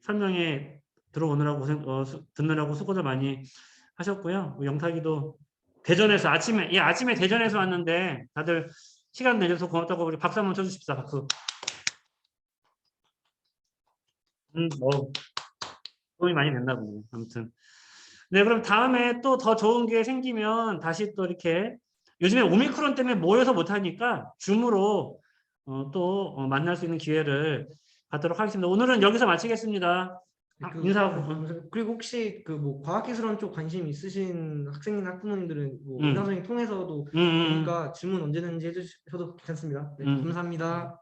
설명회 들어오느라고 듣느라고 수고들 많이 하셨고요. 영탁이도 대전에서 아침에 대전에서 왔는데 다들 시간 내줘서 고맙다고 우리 박수 한번 쳐주십시오. 박수. 도움이 많이 됐나 보네요. 아무튼. 네, 그럼 다음에 또 더 좋은 기회 생기면 다시 또 이렇게 요즘에 오미크론 때문에 모여서 못하니까 줌으로 또 만날 수 있는 기회를 갖도록 하겠습니다. 오늘은 여기서 마치겠습니다. 인사하고. 그리고 혹시 그 뭐 과학기술원 쪽 관심 있으신 학생이나 학부모님들은 뭐 음. 의사 선생님 통해서도 되니까 질문 언제든지 해주셔도 괜찮습니다. 네, 감사합니다.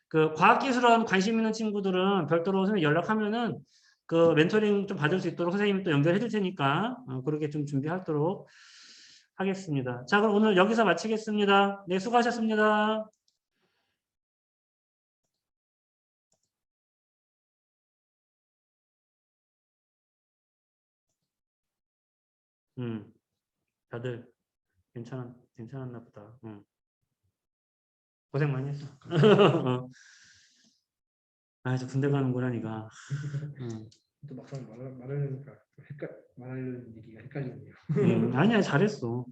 그 과학기술원 관심 있는 친구들은 별도로 선생님 연락하면은 그 멘토링 좀 받을 수 있도록 선생님이 또 연결해 줄 테니까 그렇게 좀 준비하도록 하겠습니다. 자, 그럼 오늘 여기서 마치겠습니다. 네, 수고하셨습니다. 다들 괜찮았나 보다. 고생 많이 했어. 아, 저 군대 가는구나, 니가. 또 막상 말하려니까 말하려는 얘기가 헷갈리네요. 아니야, 잘했어.